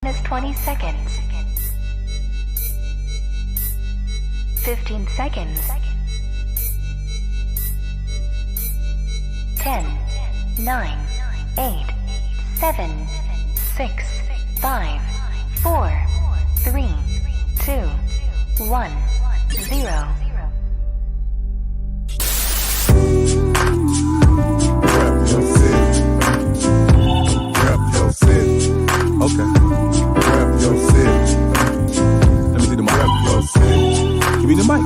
Minus 20 seconds. 15 seconds. 10, 9, 8, 7, 6, 5, 4, 3, 2, 1, 0. Okay. Rep your city. Let me see the mic. Rep your city. Give me the mic.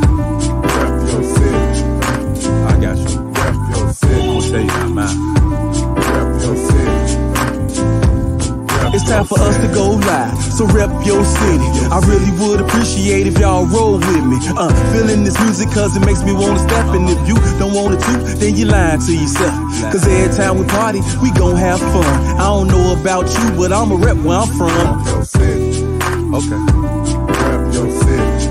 Rep your city. I got you. Rep your city. I'm gonna tell you not mine. Rep your city. It's time for us to go live, so rep your city. I really would appreciate if y'all roll with me. Feeling this music cause it makes me wanna step. And if you don't want it to, then you lying to yourself. Cause every time we party, we gon' have fun. I don't know about you, but I'ma rep where I'm from. Rep your city. Okay. Rep your city.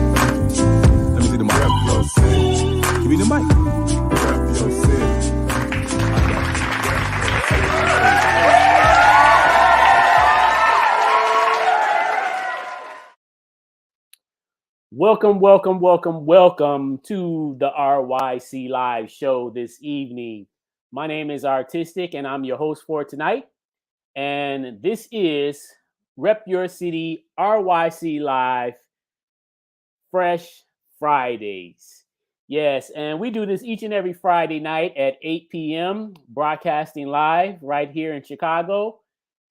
Let me see the mic. Rep your city. Give me the mic. Rep your city. Welcome to the RYC Live Show this evening. My name is Artistic, and I'm your host for tonight. And this is Rep Your City RYC Live Fresh Fridays. Yes, and we do this each and every Friday night at 8 p.m., broadcasting live right here in Chicago,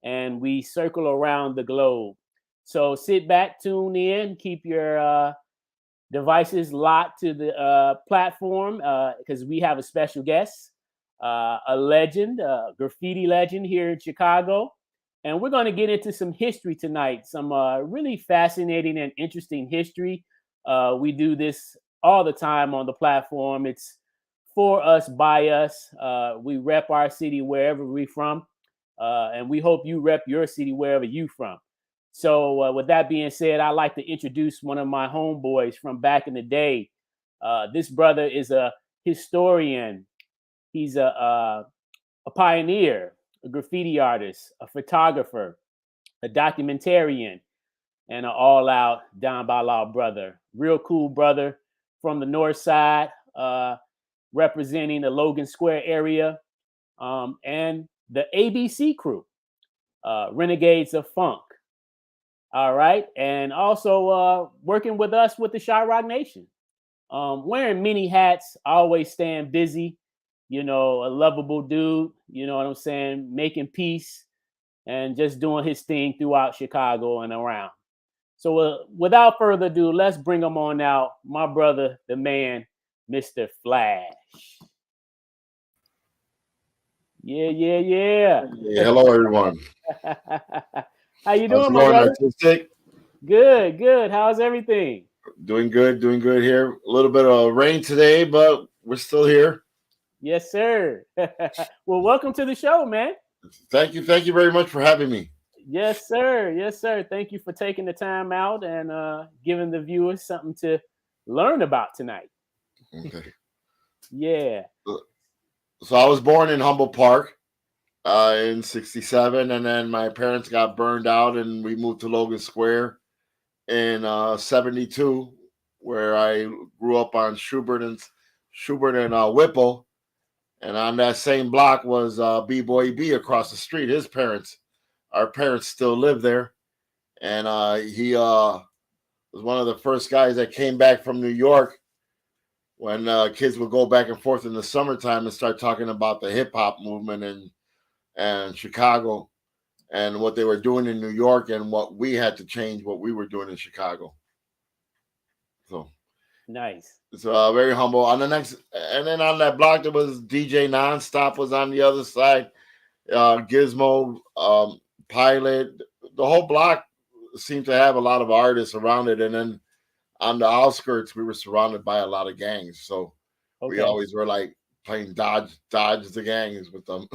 and we circle around the globe. So sit back, tune in, keep your devices locked to the platform because we have a special guest, a legend, a graffiti legend here in Chicago. And we're going to get into some history tonight, some really fascinating and interesting history. We do this all the time on the platform. It's for us, by us. We rep our city wherever we're from. And we hope you rep your city wherever you're from. So with that being said, I'd like to introduce one of my homeboys from back in the day. This brother is a historian. He's a pioneer, a graffiti artist, a photographer, a documentarian, and an all-out down by law brother. Real cool brother from the north side, representing the Logan Square area, and the ABC crew, Renegades of Funk. All right. And also working with us with the Rock Nation. Wearing many hats, always staying busy, a lovable dude, you know what I'm saying, making peace and just doing his thing throughout Chicago and around. So without further ado, let's bring him on out. My brother, the man, Mr. Flash. Yeah. Hello, everyone. How you doing, my brother? Artistic? Good. How's everything? Doing good here. A little bit of rain today, but we're still here. Yes, sir. Well, welcome to the show, man. Thank you very much for having me. Yes, sir. Thank you for taking the time out and giving the viewers something to learn about tonight. Okay. Yeah. So I was born in Humboldt Park in 1967, and then my parents got burned out, and we moved to Logan Square in 1972, where I grew up on Schubert and Whipple, and on that same block was B-Boy B across the street. Our parents still live there, and he was one of the first guys that came back from New York when kids would go back and forth in the summertime and start talking about the hip hop movement and Chicago and what they were doing in New York and what we had to change what we were doing in Chicago. So nice. It's very humble. On the next, and then on that block there was DJ Nonstop was on the other side. Gizmo, Pilot, the whole block seemed to have a lot of artists around it, and then on the outskirts we were surrounded by a lot of gangs. So we always were like playing dodge the gangs with them.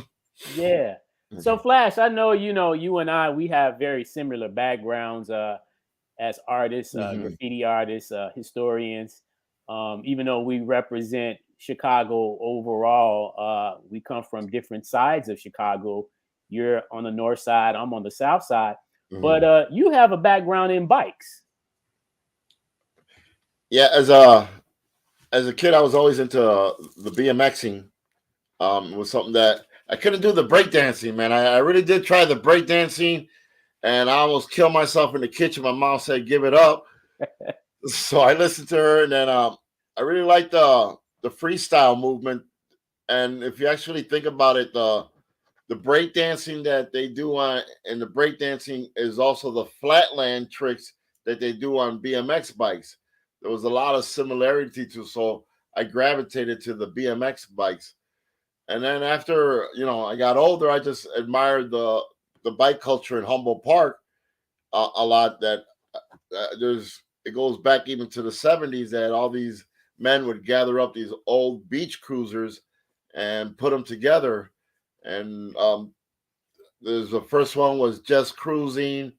Yeah. So Flash, I know you and I, we have very similar backgrounds as artists, graffiti artists, historians. Even though we represent Chicago overall, we come from different sides of Chicago. You're on the north side, I'm on the south side. But you have a background in bikes. Yeah, as a kid, I was always into the BMXing. It was something that I couldn't do the breakdancing, man. I really did try the breakdancing, and I almost killed myself in the kitchen. My mom said, "Give it up." So I listened to her, and then I really liked the freestyle movement. And if you actually think about it, the breakdancing that they do on in the breakdancing is also the flatland tricks that they do on BMX bikes. There was a lot of similarity to, so I gravitated to the BMX bikes. And then after I got older, I just admired the bike culture in Humboldt Park a lot. That it goes back even to the 70s that all these men would gather up these old beach cruisers and put them together. And there's the first one was Just Cruising,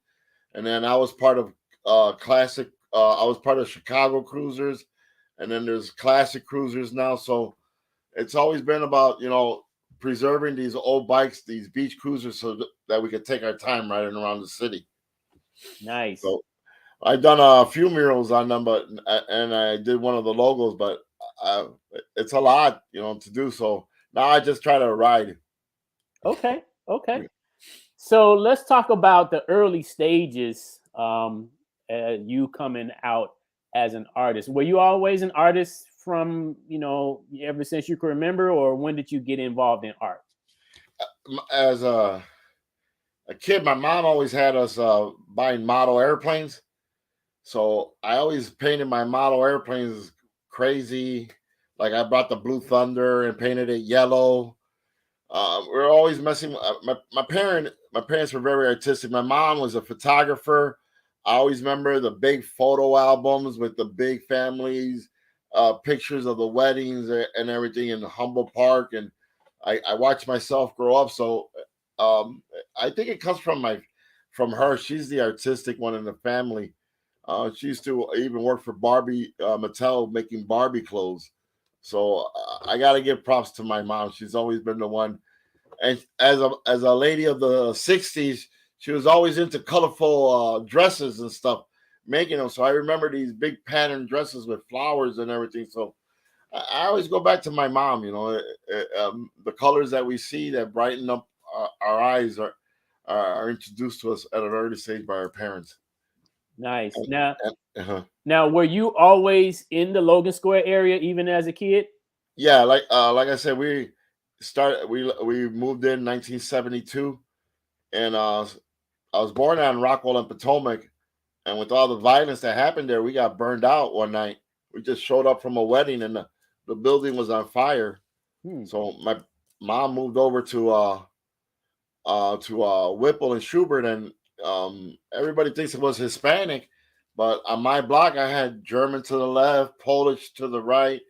and then I was part of classic. I was part of Chicago Cruisers, and then there's classic cruisers now. So it's always been about preserving these old bikes, these beach cruisers, so that we could take our time riding around the city. Nice. So I've done a few murals on them, and I did one of the logos, but it's a lot, to do. So now I just try to ride. Okay. So let's talk about the early stages. You coming out as an artist. Were you always an artist from ever since you can remember, or when did you get involved in art? As a kid, my mom always had us buying model airplanes. So I always painted my model airplanes crazy. Like I brought the Blue Thunder and painted it yellow. We're always messing. My parents were very artistic. My mom was a photographer. I always remember the big photo albums with the big families, pictures of the weddings and everything in Humboldt Park. And I watched myself grow up. So I think it comes from her. She's the artistic one in the family. She used to even work for Barbie Mattel, making Barbie clothes. So I got to give props to my mom. She's always been the one. And as a lady of the 60s, she was always into colorful dresses and stuff, making them. So I remember these big pattern dresses with flowers and everything. So I always go back to my mom. The colors that we see that brighten up our eyes are introduced to us at an early stage by our parents. Nice. Now, were you always in the Logan Square area, even as a kid? Yeah, like I said, we moved in 1972, and I was born on Rockwell and Potomac, and with all the violence that happened there, we got burned out one night. We just showed up from a wedding, and the building was on fire. So my mom moved over to Whipple and Schubert, and everybody thinks it was Hispanic, but on my block I had German to the left, Polish to the right,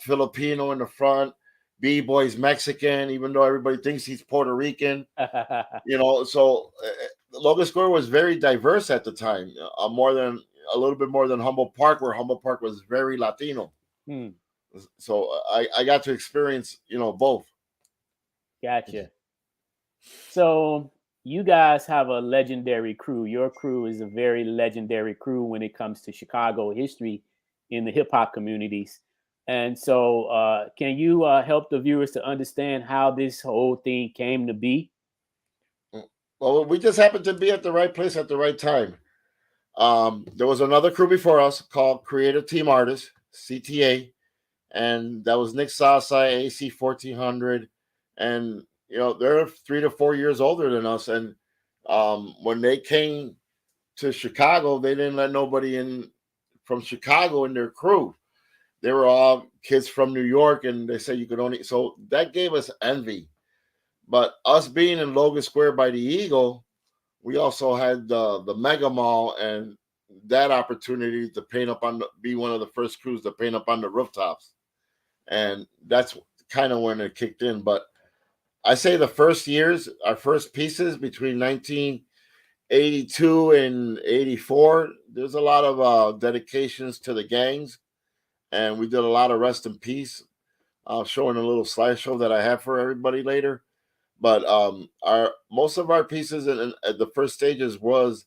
Filipino in the front, B-boy's Mexican, even though everybody thinks he's Puerto Rican. So Logan Square was very diverse at the time, a little bit more than Humboldt Park, where Humboldt Park was very Latino. So I got to experience both. Gotcha. So you guys have a legendary crew. Your crew is a very legendary crew when it comes to Chicago history in the hip hop communities. And so can you help the viewers to understand how this whole thing came to be? Well, we just happened to be at the right place at the right time. There was another crew before us called Creative Team Artists, CTA, and that was Nick Sasai, AC 1400, and they're 3 to 4 years older than us. And when they came to Chicago, they didn't let nobody in from Chicago in their crew. They were all kids from New York, and they said you could only. So that gave us envy. But us being in Logan Square by the Eagle, we also had the Mega Mall and that opportunity to be one of the first crews to paint up on the rooftops. And that's kind of when it kicked in. But I say the first years, our first pieces between 1982 and 84, there's a lot of dedications to the gangs. And we did a lot of rest in peace. I'll show in a little slideshow that I have for everybody later. But our most of our pieces in at the first stages was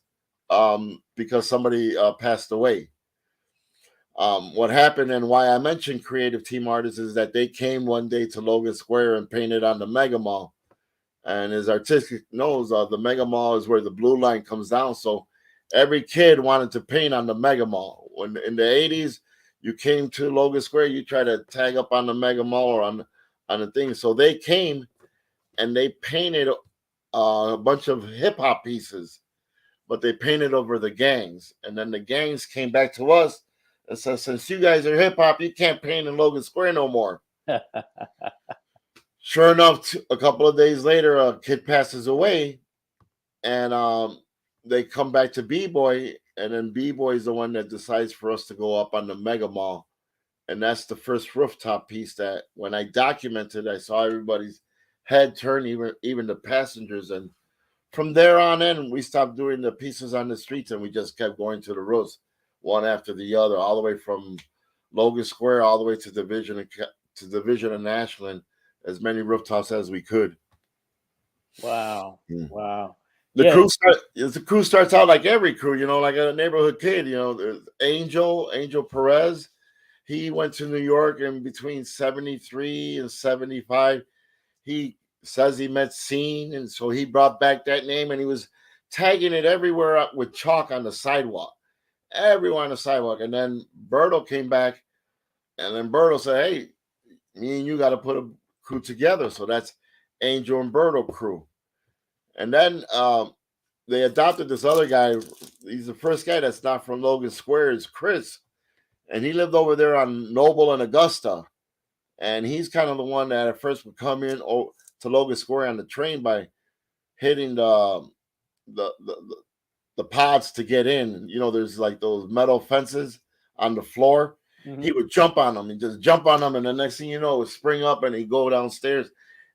because somebody passed away. What happened and why I mentioned creative team artists is that they came one day to Logan Square and painted on the Mega Mall. And as artistic knows, the Mega Mall is where the blue line comes down. So every kid wanted to paint on the Mega Mall. When in the 80s, you came to Logan Square, you try to tag up on the Mega Mall or on the thing. So they came and they painted a bunch of hip hop pieces, but they painted over the gangs. And then the gangs came back to us and said, since you guys are hip hop, you can't paint in Logan Square no more. Sure enough, a couple of days later, a kid passes away, and they come back to B-Boy, and then B-Boy is the one that decides for us to go up on the Mega Mall. And that's the first rooftop piece that when I documented, I saw everybody's head turn, even the passengers. And from there on in, we stopped doing the pieces on the streets, and we just kept going to the roofs, one after the other, all the way from Logan Square, all the way to Division and Ashland, as many rooftops as we could. Wow. Mm. Wow. The crew starts out like every crew, like a neighborhood kid. There's Angel Perez. He went to New York in between 73 and 75. He says he met Scene, and so he brought back that name, and he was tagging it everywhere with chalk on the sidewalk. Everywhere on the sidewalk. And then Berto came back, and then Berto said, hey, me and you got to put a crew together. So that's Angel and Berto crew. And then they adopted this other guy. He's the first guy that's not from Logan Square, is Chris. And he lived over there on Noble and Augusta. And he's kind of the one that at first would come in to Logan Square on the train by hitting the pods to get in. There's like those metal fences on the floor. Mm-hmm. He would jump on them and just jump on them. And the next thing you know, it would spring up and he'd go downstairs.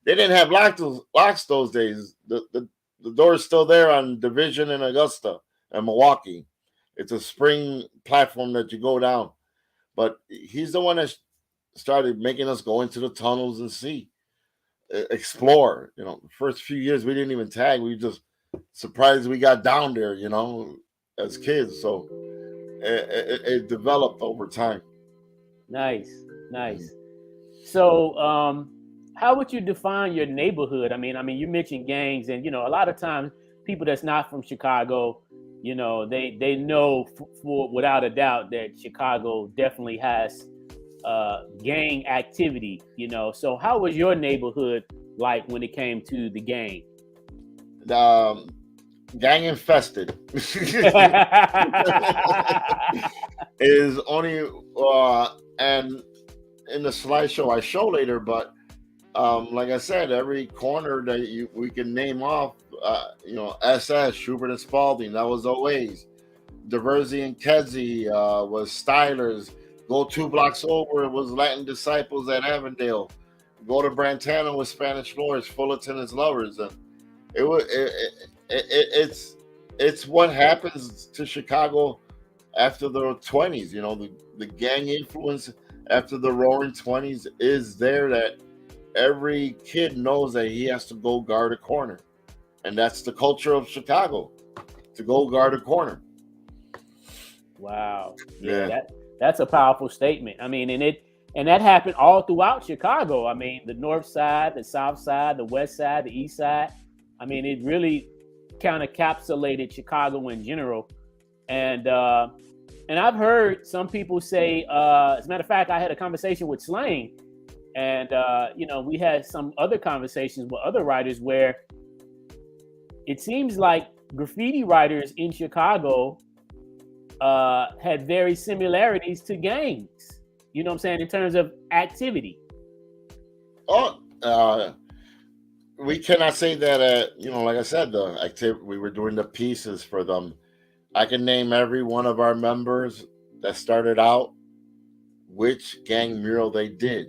They didn't have locks those days. The door is still there on Division and Augusta and Milwaukee. It's a spring platform that you go down. But he's the one that started making us go into the tunnels and see, explore. The first few years we didn't even tag. We just surprised we got down there, as kids. So it developed over time. Nice. So how would you define your neighborhood? I mean, you mentioned gangs, and a lot of times people that's not from Chicago, they know for without a doubt that Chicago definitely has gang activity. So how was your neighborhood like when it came to the gang? Gang infested is only and in the slideshow I show later, but like I said, every corner that we can name off, SS, Schubert and Spalding, that was always. Diversey and Kedzie was Stylers. Go 2 blocks over, it was Latin Disciples at Avondale. Go to Brantana with Spanish Floors, Fullerton is Lovers. And it's what happens to Chicago after the 20s. The gang influence after the Roaring 20s is there, that every kid knows that he has to go guard a corner. And that's the culture of Chicago, to go guard a corner. Wow. Yeah. That's a powerful statement. And that happened all throughout Chicago. The north side, the south side, the west side, the east side. It really kind of encapsulated Chicago in general. And I've heard some people say, as a matter of fact, I had a conversation with Slang, and we had some other conversations with other writers where it seems like graffiti writers in Chicago had very similarities to gangs, in terms of activity. We cannot say that, like I said, the activity, we were doing the pieces for them. I can name every one of our members that started out, which gang mural they did,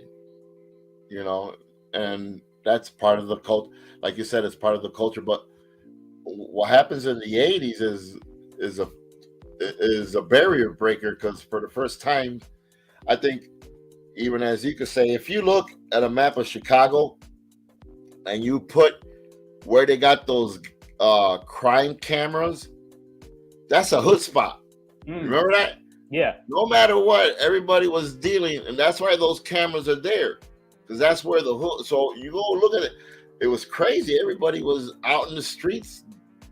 and that's part of the culture. Like you said, it's part of the culture. But what happens in the 80s is a barrier breaker, because for the first time, I think, even as you could say, if you look at a map of Chicago and you put where they got those crime cameras, that's a hood spot. Remember that? Yeah. No matter what, everybody was dealing, and that's why those cameras are there, because that's where the hood. So you go look at it. It was crazy. Everybody was out in the streets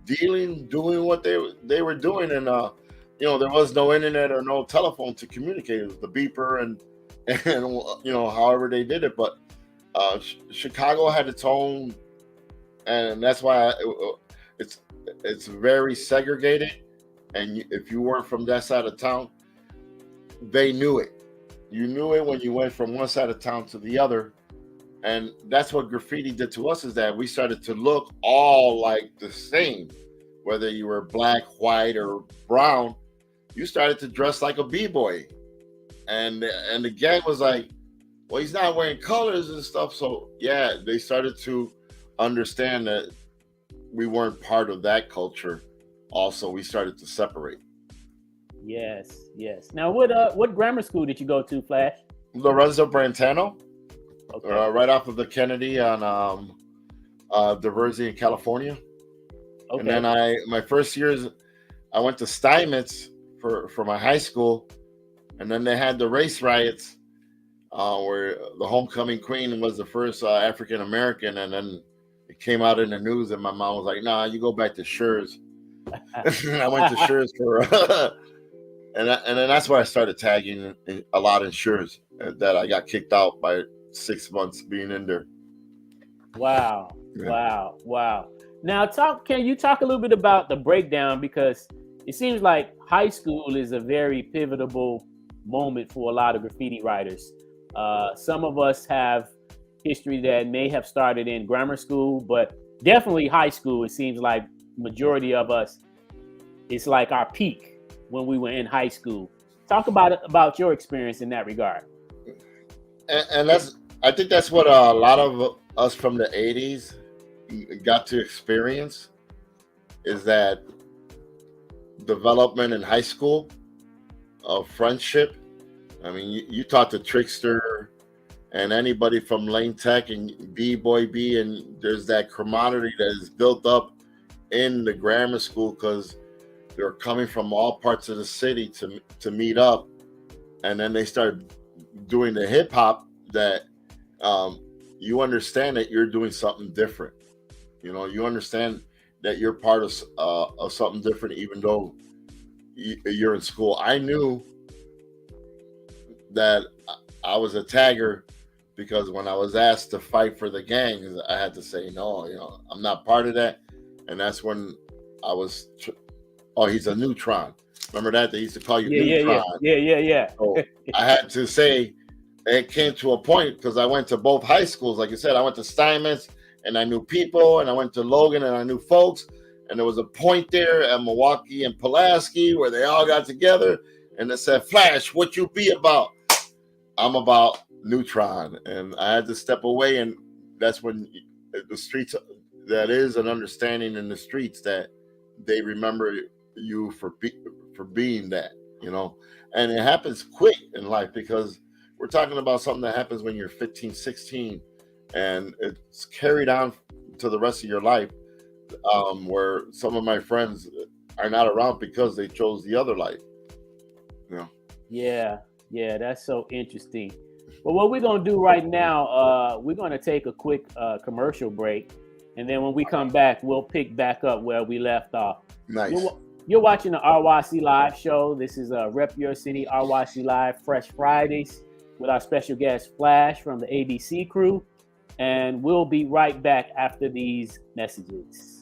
dealing, doing what they were doing, and there was no internet or no telephone to communicate. It was the beeper and however they did it. But Chicago had its own, and that's why it's very segregated. And if you weren't from that side of town, they knew it. You knew it when you went from one side of town to the other. And that's what graffiti did to us, is that we started to look all like the same. Whether you were black, white, or brown, you started to dress like a b-boy. And the gang was like, well, he's not wearing colors and stuff. So yeah, they started to understand that we weren't part of that culture. Also, we started to separate. Yes. Now, what grammar school did you go to, Flash? Lorenzo Brentano. Okay. Right off of the Kennedy on Diversey in California. Okay. And then my first years, I went to Steinmetz for my high school, and then they had the race riots where the homecoming queen was the first African American, and then it came out in the news, and my mom was like, "Nah, you go back to Schurz." I went to Schurz for, and then that's where I started tagging a lot in Schurz. That I got kicked out by 6 months being in there. Wow. Now, can you talk a little bit about the breakdown, because it seems like high school is a very pivotal moment for a lot of graffiti writers. Some of us have history that may have started in grammar school, but definitely high school. It seems like majority of us, it's like our peak when we were in high school. Talk about your experience in that regard. And I think that's what a lot of us from the 80s got to experience, is that development in high school of friendship. I mean, you talk to Trickster and anybody from Lane Tech and B-Boy B, and there's that camaraderie that is built up in the grammar school because they're coming from all parts of the city to meet up. And then they start doing the hip hop that you understand that you're doing something different. You understand that you're part of something different, even though you're in school. I knew that I was a tagger because when I was asked to fight for the gangs, I had to say, no, I'm not part of that. And that's when I was, he's a neutron. Remember that? They used to call you neutron. Yeah. So I had to say, it came to a point because I went to both high schools. Like you said, I went to Steinmetz and I knew people, and I went to Logan and I knew folks. And there was a point there at Milwaukee and Pulaski where they all got together and they said, Flash, what you be about? I'm about neutron. And I had to step away, and that's when the streets, that is an understanding in the streets that they remember you for being that, and it happens quick in life because we're talking about something that happens when you're 15, 16, and it's carried on to the rest of your life, where some of my friends are not around because they chose the other life. Yeah, that's so interesting. Well, what we're going to do right now, we're going to take a quick commercial break. And then when we come back, we'll pick back up where we left off. Nice. You're watching the RYC Live Show. This is Rep Your City RYC Live Fresh Fridays with our special guest Flash from the ABC crew. And we'll be right back after these messages.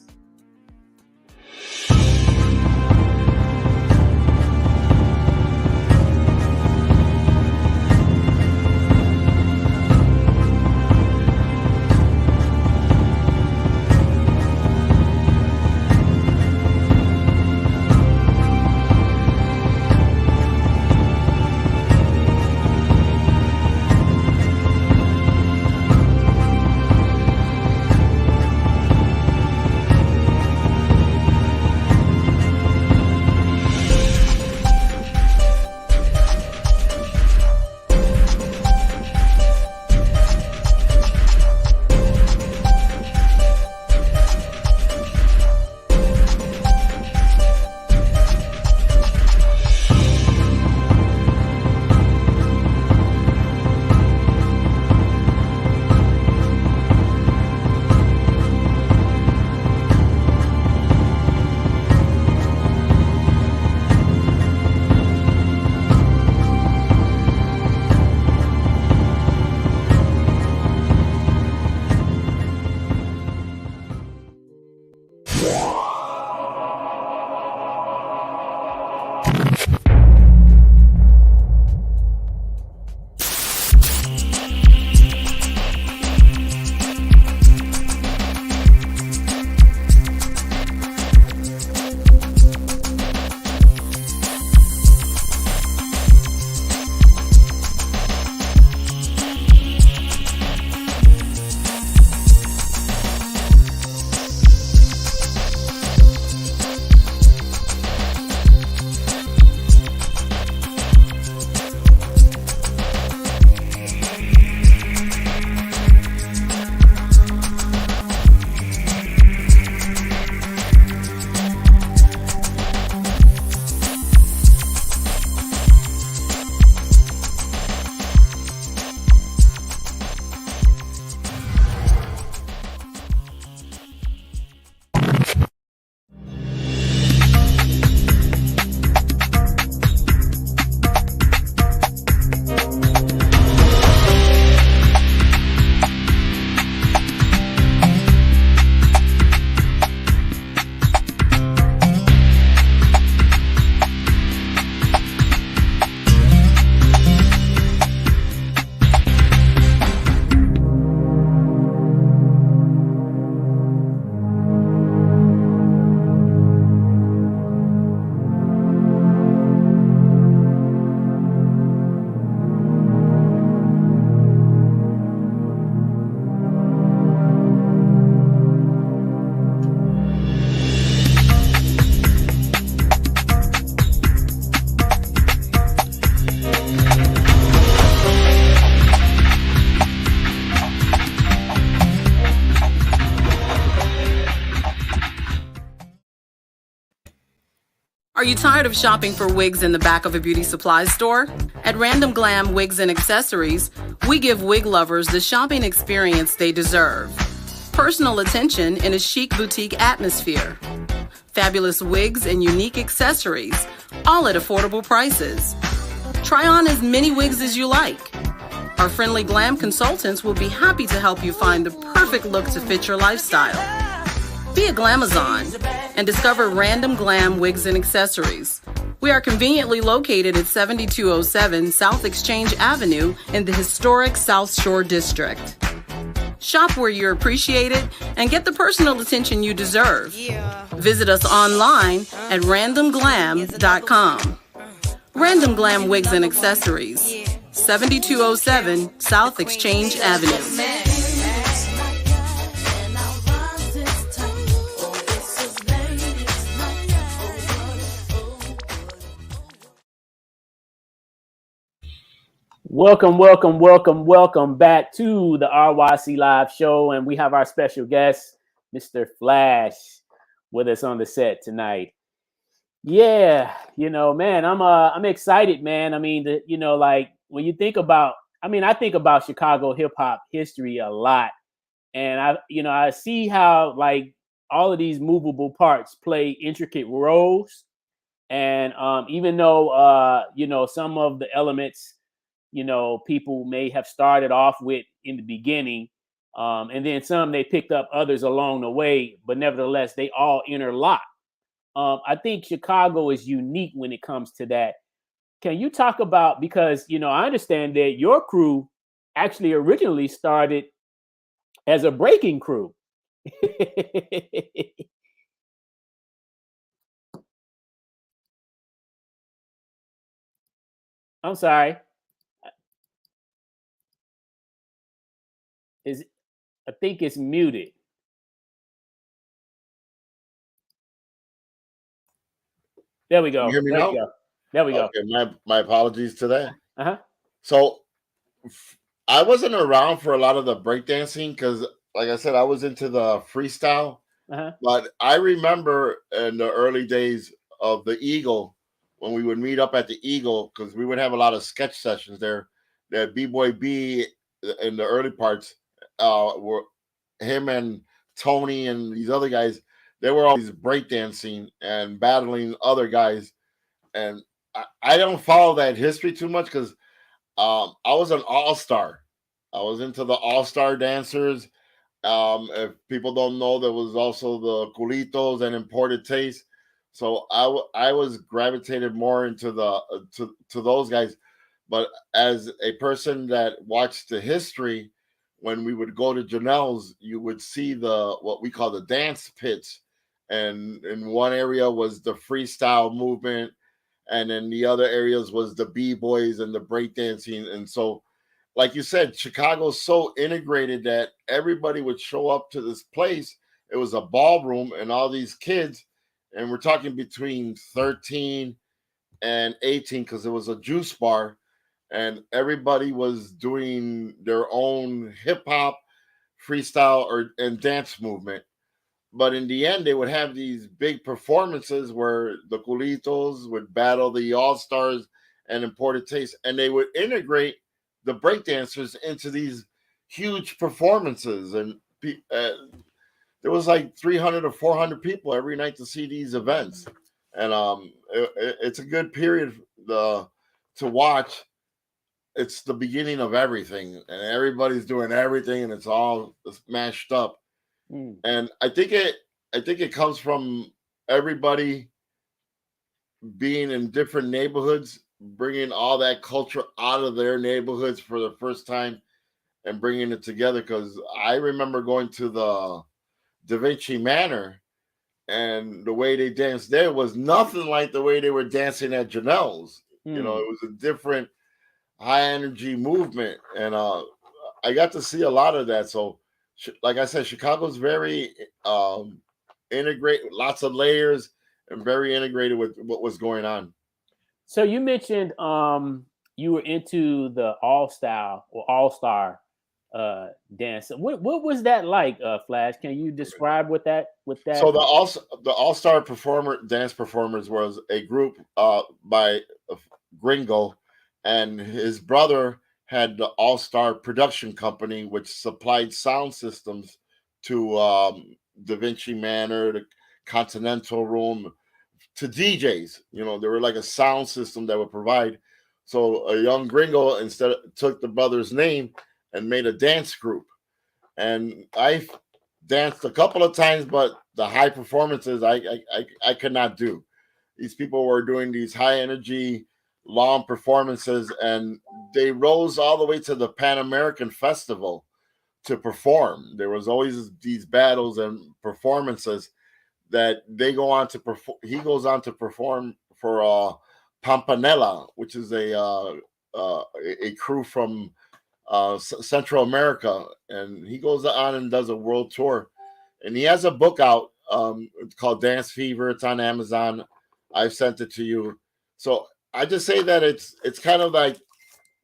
Are you tired of shopping for wigs in the back of a beauty supply store? At Random Glam Wigs and Accessories, we give wig lovers the shopping experience they deserve. Personal attention in a chic boutique atmosphere. Fabulous wigs and unique accessories, all at affordable prices. Try on as many wigs as you like. Our friendly glam consultants will be happy to help you find the perfect look to fit your lifestyle. Be a glamazon and discover Random Glam Wigs and Accessories. We are conveniently located at 7207 South Exchange Avenue in the historic South Shore District. Shop where you're appreciated and get the personal attention you deserve. Visit us online at randomglam.com. Random Glam Wigs and Accessories, 7207 South Exchange Avenue. Welcome back to the RYC Live Show, and we have our special guest, Mr. Flash, with us on the set tonight. Yeah, man, I'm excited, man. I mean, like when you think about, I think about Chicago hip hop history a lot, and I see how like all of these movable parts play intricate roles, and even though some of the elements people may have started off with in the beginning, and then some they picked up others along the way, but nevertheless they all interlock. I think Chicago is unique when it comes to that. Can you talk about, because I understand that your crew actually originally started as a breaking crew. I'm sorry. I think it's muted. There we go. You hear me now? There we go. Okay, my apologies to that. Uh-huh. So I wasn't around for a lot of the breakdancing because, like I said, I was into the freestyle. Uh-huh. But I remember in the early days of the Eagle, when we would meet up at the Eagle, because we would have a lot of sketch sessions there. That B-Boy B in the early parts were him and Tony and these other guys. They were always breakdancing and battling other guys. And I don't follow that history too much because I was an all-star. I was into the all-star dancers. If people don't know, there was also the culitos and imported taste. So I was gravitated more into the to those guys. But as a person that watched the history, when we would go to Janelle's, you would see what we call the dance pits. And in one area was the freestyle movement, and in the other areas was the b-boys and the breakdancing. And so, like you said, Chicago's so integrated that everybody would show up to this place. It was a ballroom, and all these kids, and we're talking between 13 and 18 because it was a juice bar, and everybody was doing their own hip-hop, freestyle, and dance movement. But in the end, they would have these big performances where the culitos would battle the all-stars and imported taste, and they would integrate the breakdancers into these huge performances. And there was like 300 or 400 people every night to see these events. And it's a good period to watch. It's the beginning of everything, and everybody's doing everything, and it's all mashed up. And I think it comes from everybody being in different neighborhoods, bringing all that culture out of their neighborhoods for the first time and bringing it together. Because I remember going to the Da Vinci Manor, and the way they danced there was nothing like the way they were dancing at Janelle's. It was a different high energy movement, and I got to see a lot of that. So, like I said, Chicago's very integrated, lots of layers, and very integrated with what was going on. So you mentioned you were into the all-star dance. What was that like, Flash? Can you describe what that So the all-star dance performers was a group by Gringo, and his brother had the All-Star Production Company, which supplied sound systems to Da Vinci Manor, the Continental Room, to DJs. You know, they were like a sound system that would provide. So a young Gringo took the brother's name and made a dance group. And I danced a couple of times, but the high performances I could not do. These people were doing these high energy, long performances, and they rose all the way to the Pan American Festival to perform. There was always these battles and performances that they go on to perform. He goes on to perform for Pampanella, which is a crew from Central America, and he goes on and does a world tour. And he has a book out. It's called Dance Fever. It's on Amazon. I've sent it to you. So I just say that it's kind of like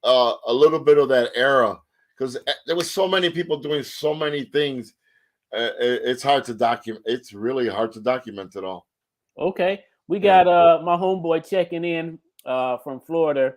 a little bit of that era, because there was so many people doing so many things. It's hard to document. It's really hard to document it all. Okay, we got my homeboy checking in from Florida,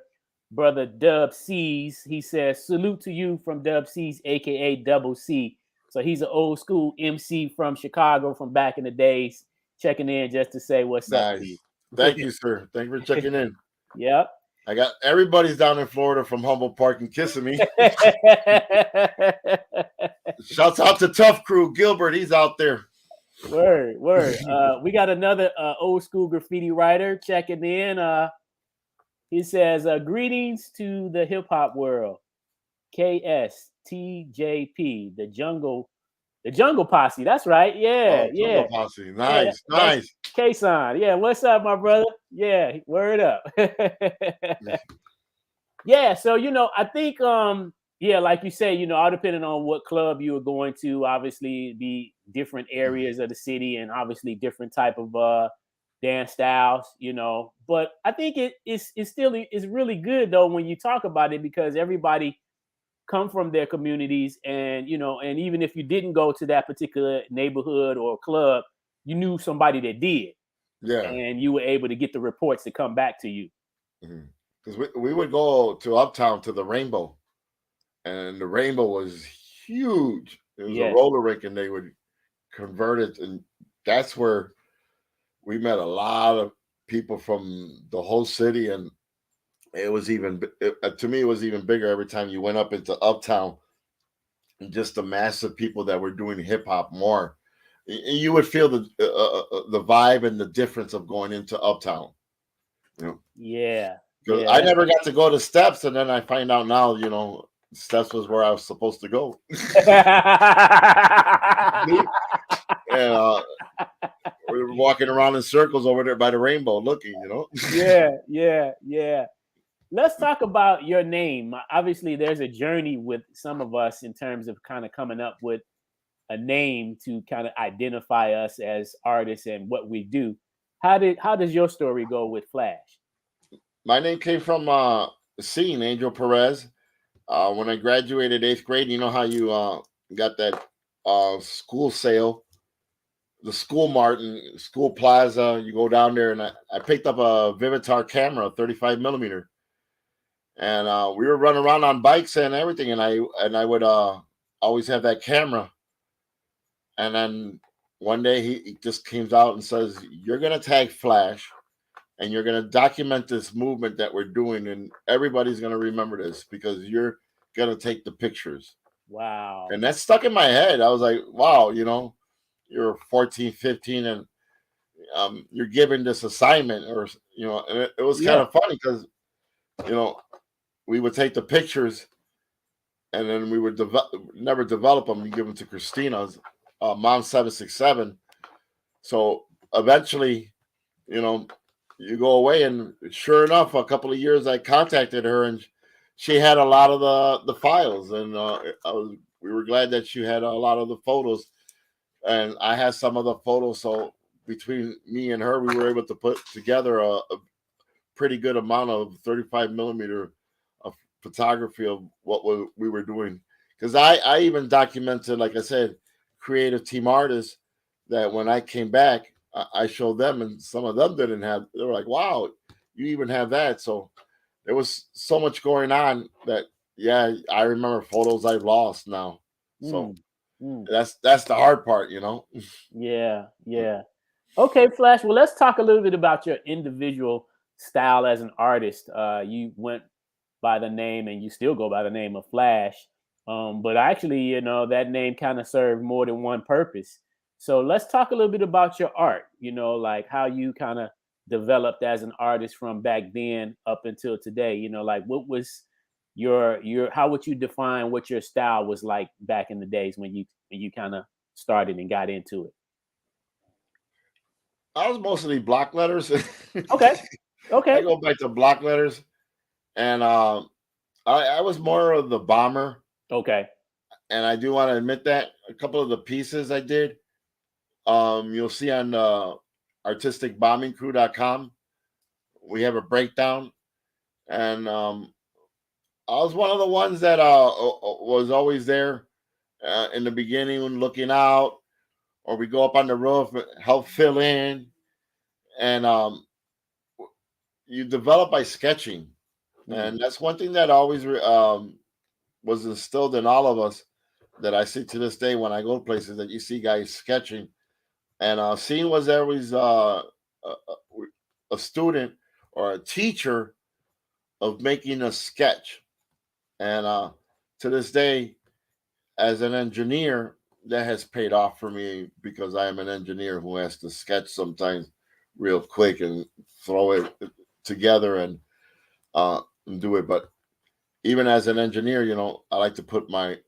brother Dub C's. He says salute to you from Dub C's, aka Double C. So he's an old school MC from Chicago from back in the days, checking in just to say what's up to you. Thank you, sir. Thank you for checking in. Yep. I got everybody's down in Florida from Humboldt Park and kissing me. Shouts out to Tough Crew. Gilbert, he's out there. Word. We got another old school graffiti writer checking in. He says, greetings to the hip hop world. KSTJP, the jungle posse. That's right. Yeah. Jungle posse. Nice. K-Son. Yeah. What's up, my brother? Yeah. Word up. Yeah. So, I think, like you say, all depending on what club you were going to, obviously be different areas of the city and obviously different type of dance styles, but I think it's still really good though when you talk about it, because everybody come from their communities, and and even if you didn't go to that particular neighborhood or club, you knew somebody that did, and you were able to get the reports to come back to you. Because we would go to Uptown to the Rainbow, and the Rainbow was huge. It was a roller rink, and they would convert it, and that's where we met a lot of people from the whole city, and it was to me, it was even bigger every time you went up into Uptown, and just the mass of people that were doing hip hop more. You would feel the vibe and the difference of going into Uptown. Yeah. I never got to go to Steps, and then I find out now, Steps was where I was supposed to go. And we were walking around in circles over there by the Rainbow looking, Yeah. Let's talk about your name. Obviously, there's a journey with some of us in terms of kind of coming up with a name to kind of identify us as artists and what we do. How does your story go with Flash? My name came from Scene, Angel Perez. When I graduated 8th grade, you know how you got that school sale, the School Mart and School Plaza. You go down there, and I picked up a Vivitar camera, 35 millimeter. And we were running around on bikes and everything, and I would always have that camera. And then one day he just came out and says, "You're gonna tag Flash, and you're gonna document this movement that we're doing, and everybody's gonna remember this because you're gonna take the pictures." Wow! And that stuck in my head. I was like, "Wow, you're 14, 15, and you're given this assignment, or and it was kind of funny because we would take the pictures, and then we would never develop them and give them to Christina's Mom 767. So eventually, you go away, and sure enough, a couple of years I contacted her, and she had a lot of the files, and we were glad that she had a lot of the photos, and I had some of the photos. So between me and her, we were able to put together a pretty good amount of 35 millimeter of photography of what we were doing, because I even documented, like I said, creative team artists that when I came back, I showed them, and some of them didn't have. They were like, "Wow, you even have that." So there was so much going on that, yeah, I remember photos I've lost now. So that's the hard part, you know. Yeah, yeah. Okay, Flash. Well, let's talk a little bit about your individual style as an artist. You went by the name, and you still go by the name of Flash. But actually, that name kind of served more than one purpose. So let's talk a little bit about your art. Like how you kind of developed as an artist from back then up until today. Like what was your how would you define what your style was like back in the days when you kind of started and got into it? I was mostly block letters. Okay. I Okay. go back to block letters, and I was more of the bomber, Okay. and I do want to admit that a couple of the pieces I did, you'll see on artisticbombingcrew.com. We have a breakdown, and I was one of the ones that was always there in the beginning when looking out, or we go up on the roof, help fill in, and you develop by sketching, and that's one thing that always was instilled in all of us. That I see to this day when I go places, that you see guys sketching, and seeing was always a student or a teacher of making a sketch, and to this day, as an engineer, that has paid off for me because I am an engineer who has to sketch sometimes real quick and throw it together and do it. But even as an engineer, I like to put my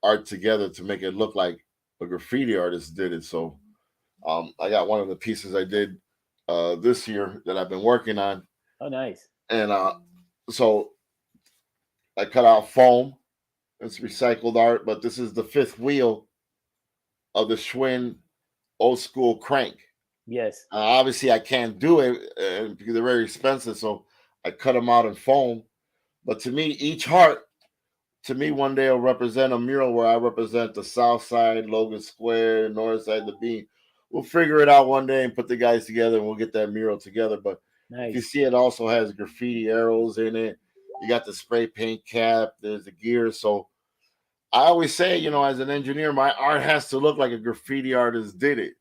art together to make it look like a graffiti artist did it. So I got one of the pieces I did this year that I've been working on, Oh, nice. and so I cut out foam. It's recycled art, but this is the fifth wheel of the Schwinn old school crank. Yes. Obviously, I can't do it because they're very expensive, so I cut them out in foam. But to me, each heart, to me, one day will represent a mural where I represent the South Side, Logan Square, North Side, the Bean. We'll figure it out one day and put the guys together, and we'll get that mural together. But if you Nice. see, it also has graffiti arrows in it. You got the spray paint cap. There's the gear. So I always say, as an engineer, my art has to look like a graffiti artist did it.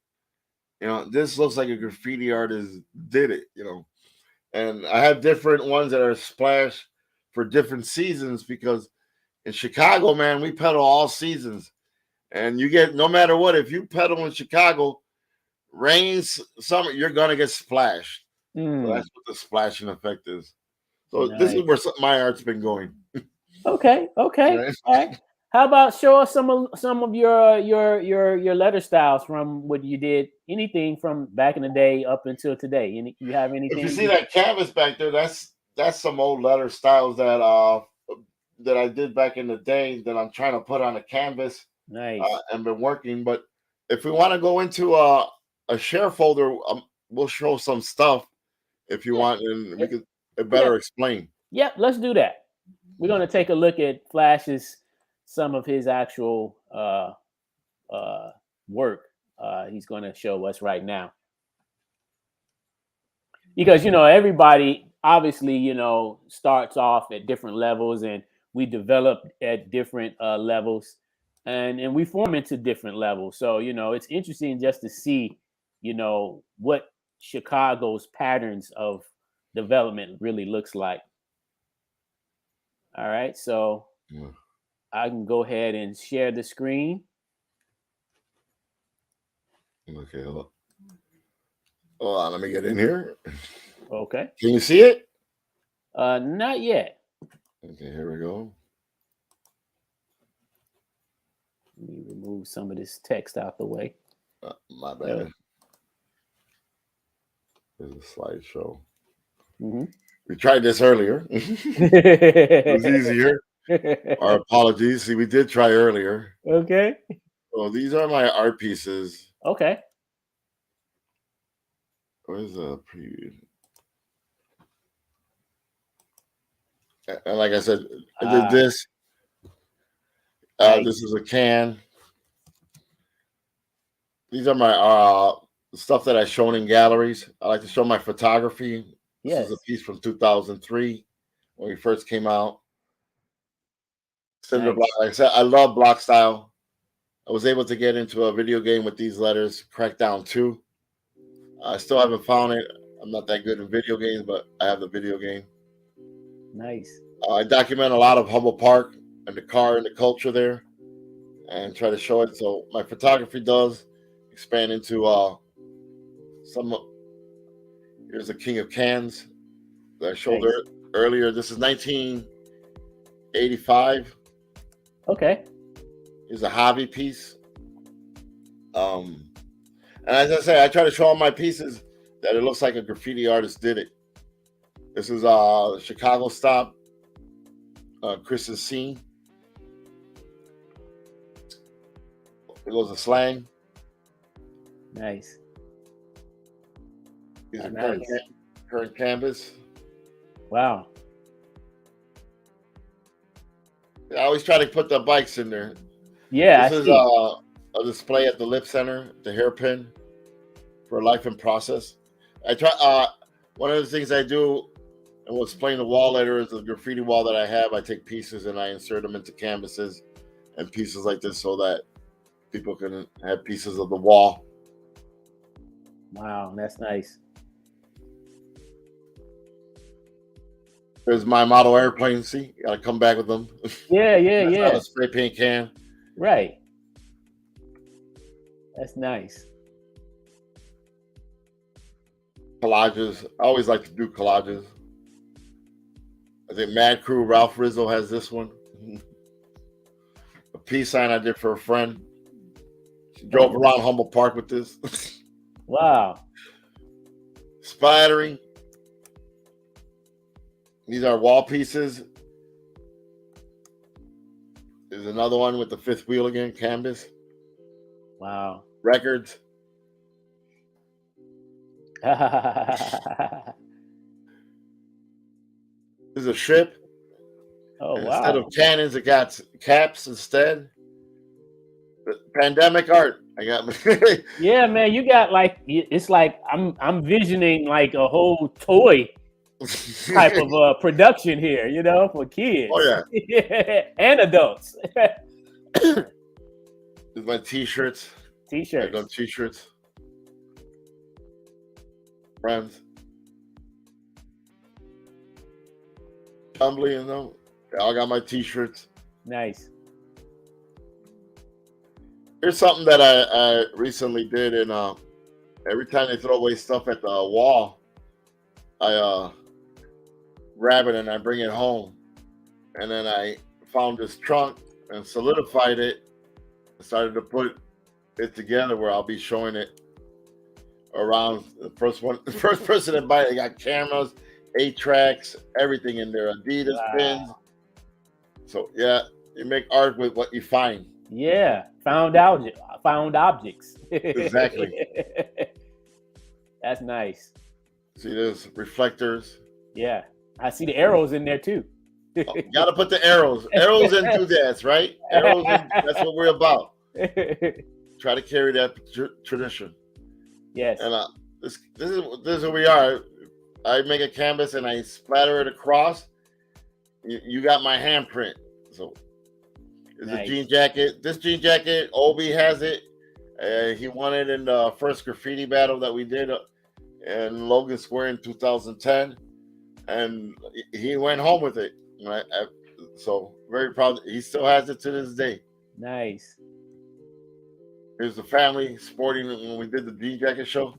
This looks like a graffiti artist did it, And I have different ones that are splashed for different seasons because in Chicago, man, we pedal all seasons. And you get, no matter what, if you pedal in Chicago, rains, summer, you're going to get splashed. So that's what the splashing effect is. So this is Nice. where my art's been going. Okay. Okay. Right? All right. How about show us some of your letter styles from what you did? Anything from back in the day up until today? You have If you anything? see that canvas back there, that's some old letter styles that I did back in the day that I'm trying to put on a canvas Nice. and been working. But if we want to go into a share folder, we'll show some stuff if you want, and we could better explain. Yep. Let's do that. We're going to take a look at Flash's some of his actual work. He's going to show us right now because everybody obviously starts off at different levels, and we develop at different levels, and we form into different levels. So it's interesting just to see what Chicago's patterns of development really looks like. All right, so I can go ahead and share the screen. Okay, hold on, let me get in here. Okay. Can you see it? Not yet. Okay, here we go. Let me remove some of this text out the way. My bad. There's a slideshow. We tried this earlier. It was easier. Our apologies. See, we did try earlier. Okay. So these are my art pieces. Okay. Where's the preview? And like I said, I did this. Nice. This is a can. These are my stuff that I've shown in galleries. I like to show my photography. This Yes. is a piece from 2003 when we first came out. Cinder Nice. block. Like I said, I love block style. I was able to get into a video game with these letters, Crackdown 2. I still haven't found it. I'm not that good in video games, but I have the video game. Nice. I document a lot of Humboldt Park and the car and the culture there and try to show it. So my photography does expand into some. Here's the King of Cans that I showed Nice. earlier. This is 1985. Okay. It's a hobby piece. And as I say, I try to show all my pieces that it looks like a graffiti artist did it. This is Chicago stop, Chris's scene. It goes to slang. Nice. These are Nice. current canvas. Wow. I always try to put the bikes in there. Yeah. This I is see. a display at the Lip Center, the hairpin for Life in Process. I try. One of the things I do, and we'll explain the wall later, is the graffiti wall that I have. I take pieces and I insert them into canvases and pieces like this so that people can have pieces of the wall. Wow, that's nice. There's my model airplane. See, got to come back with them. Yeah, That's yeah. not a spray paint can. Right. That's nice. Collages. I always like to do collages. I think Mad Crew, Ralph Rizzo has this one. A peace sign I did for a friend. She drove around Humboldt Park with this. Wow. Splattering. These are wall pieces. There's another one with the fifth wheel again, canvas. Wow. Records. Oh, There's a ship. Instead wow. of cannons, it got caps instead. But pandemic art. I got Yeah, man, you got like it's like I'm visioning like a whole toy type of production here, you know, for kids. Oh yeah. And adults. There's my t-shirts. I T-shirts. got t-shirts. Friends. Tumbling, you know. They all got my t-shirts. Nice. Here's something that I recently did, and every time they throw away stuff at the wall, I grab it and I bring it home. And then I found this trunk and solidified it and started to put it together where I'll be showing it around. The first person to buy it, they got cameras, 8-tracks, everything in there, Adidas pins. So yeah, you make art with what you find. Yeah, found objects. Exactly. That's nice. See, there's reflectors. Yeah, I see the arrows in there too. Oh, gotta put the arrows into that, right? Arrows, that's what we're about. Try to carry that tradition. Yes. And this is who we are. I make a canvas and I splatter it across. You got my handprint. So it's Nice. a jean jacket. This jean jacket, Obi has it. He won it in the first graffiti battle that we did in Logan Square in 2010, and he went home with it. So very proud. He still has it to this day. Nice. Here's the family sporting when we did the jean jacket show.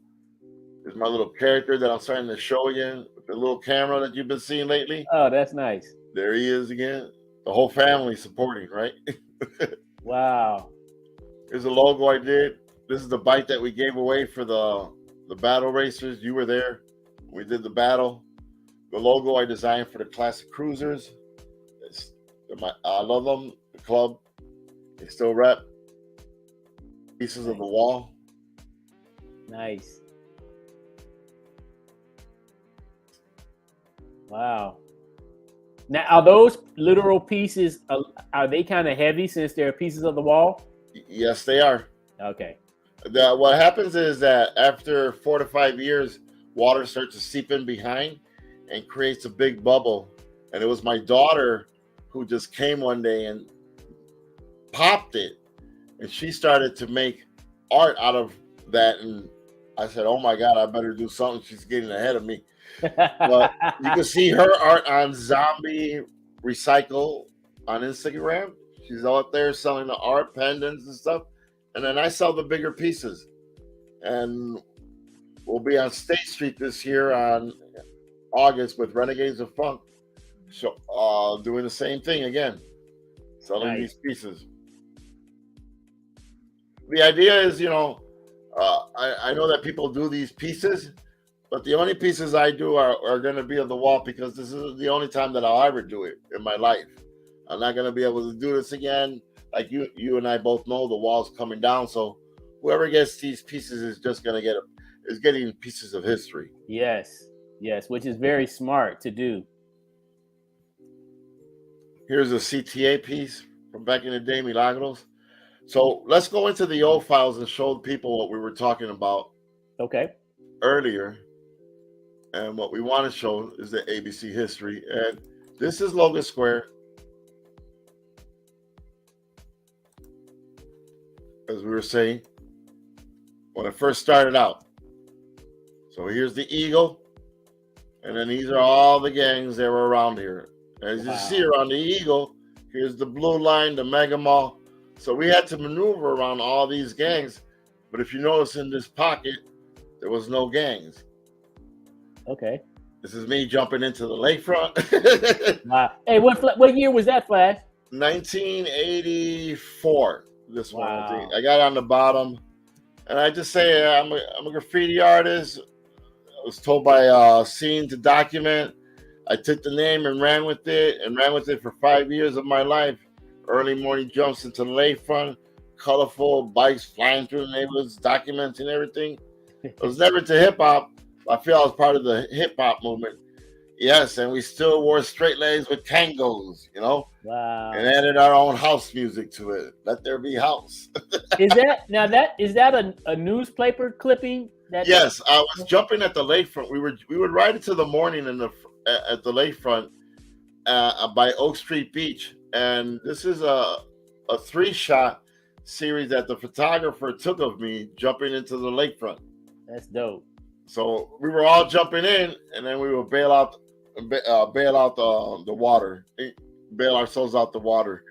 There's my little character that I'm starting to show again with the little camera that you've been seeing lately. Oh, that's nice. There he is again. The whole family supporting, right? Wow. Here's the logo I did. This is the bike that we gave away for the battle racers. You were there. We did the battle. The logo I designed for the classic cruisers. I love them. The club. They still rep. Pieces of the wall. Nice. Wow. Now, are those literal pieces? Are they kind of heavy since they're pieces of the wall? Yes, they are. Okay. What happens is that after 4 to 5 years, water starts to seep in behind and creates a big bubble. And it was my daughter who just came one day and popped it, and she started to make art out of that. And I said, "Oh my God, I better do something." She's getting ahead of me. But you can see her art on Zombie Recycle on Instagram. She's out there selling the art pendants and stuff. And then I sell the bigger pieces. And we'll be on State Street this year on August with Renegades of Funk. So, doing the same thing again, selling these pieces. The idea is, I know that people do these pieces, but the only pieces I do are going to be on the wall because this is the only time that I'll ever do it in my life. I'm not going to be able to do this again. Like you and I both know, the wall's coming down. So whoever gets these pieces is just going to getting pieces of history. Yes, which is very smart to do. Here's a CTA piece from back in the day, Milagros. So let's go into the old files and show people what we were talking about earlier. And what we want to show is the ABC history. And this is Logan Square. As we were saying, when it first started out. So here's the Eagle. And then these are all the gangs that were around here. As you see around the Eagle, here's the Blue Line, the Mega Mall. So we had to maneuver around all these gangs. But if you notice in this pocket, there was no gangs. Okay. This is me jumping into the lakefront. Wow. Hey, what year was that, Flash? 1984. This one, I think. I got on the bottom. And I just say I'm a graffiti artist. I was told by Scene to Document. I took the name and ran with it for 5 years of my life. Early morning jumps into the lakefront, colorful bikes flying through the neighborhoods, documenting everything. I was never to hip hop. I feel I was part of the hip hop movement. Yes, and we still wore straight legs with tangos, Wow. And added our own house music to it. Let there be house. Is that a newspaper clipping? Yes, I was jumping at the lakefront. We would ride into the morning at the lakefront by Oak Street Beach, and this is a 3-shot series that the photographer took of me jumping into the lakefront. That's dope. So we were all jumping in, and then we would bail out the water, bail ourselves out the water.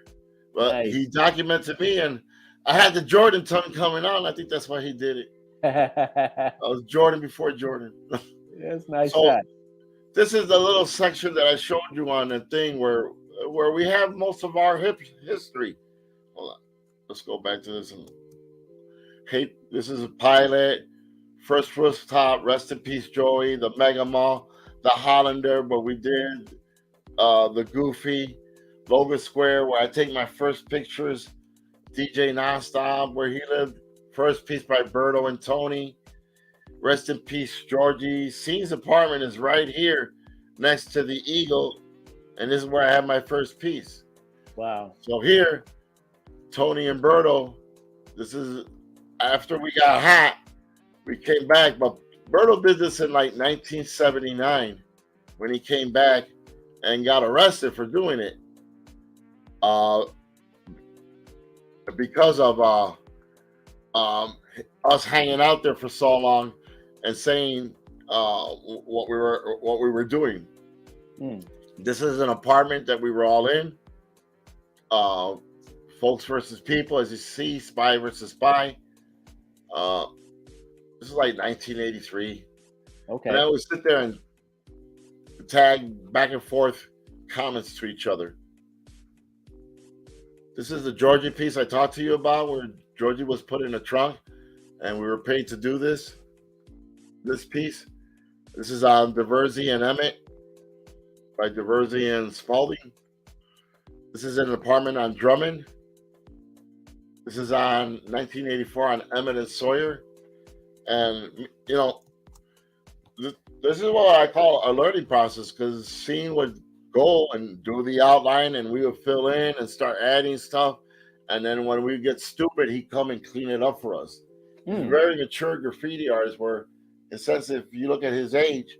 But He documented me, and I had the Jordan tongue coming out, and I think that's why he did it. I was Jordan before Jordan. That's nice. So this is the little section that I showed you on the thing where we have most of our history. Hold on, let's go back to this. This is a Pilot. First Rooftop, rest in peace, Joey, the Mega Mall, the Hollander, where we did the Goofy, Logan Square, where I take my first pictures, DJ Nonstop, where he lived, first piece by Berto and Tony, rest in peace, Georgie. Scene's apartment is right here next to the Eagle, and this is where I had my first piece. Wow. So here, Tony and Berto, this is after we got hot. We came back, but Berto did this in like 1979 when he came back and got arrested for doing it. Because of us hanging out there for so long and saying what we were doing. This is an apartment that we were all in. Folks versus people, as you see, Spy versus Spy. This is like 1983. Okay. And I would sit there and tag back and forth comments to each other. This is the Georgie piece I talked to you about, where Georgie was put in a trunk, and we were paid to do this piece. This is on Diversey and Emmett by Diversey and Spalding. This is an apartment on Drummond. This is on 1984 on Emmett and Sawyer. And, this is what I call a learning process, because Scene would go and do the outline, and we would fill in and start adding stuff. And then when we get stupid, he'd come and clean it up for us. He's a very mature graffiti artist where, in a sense, if you look at his age,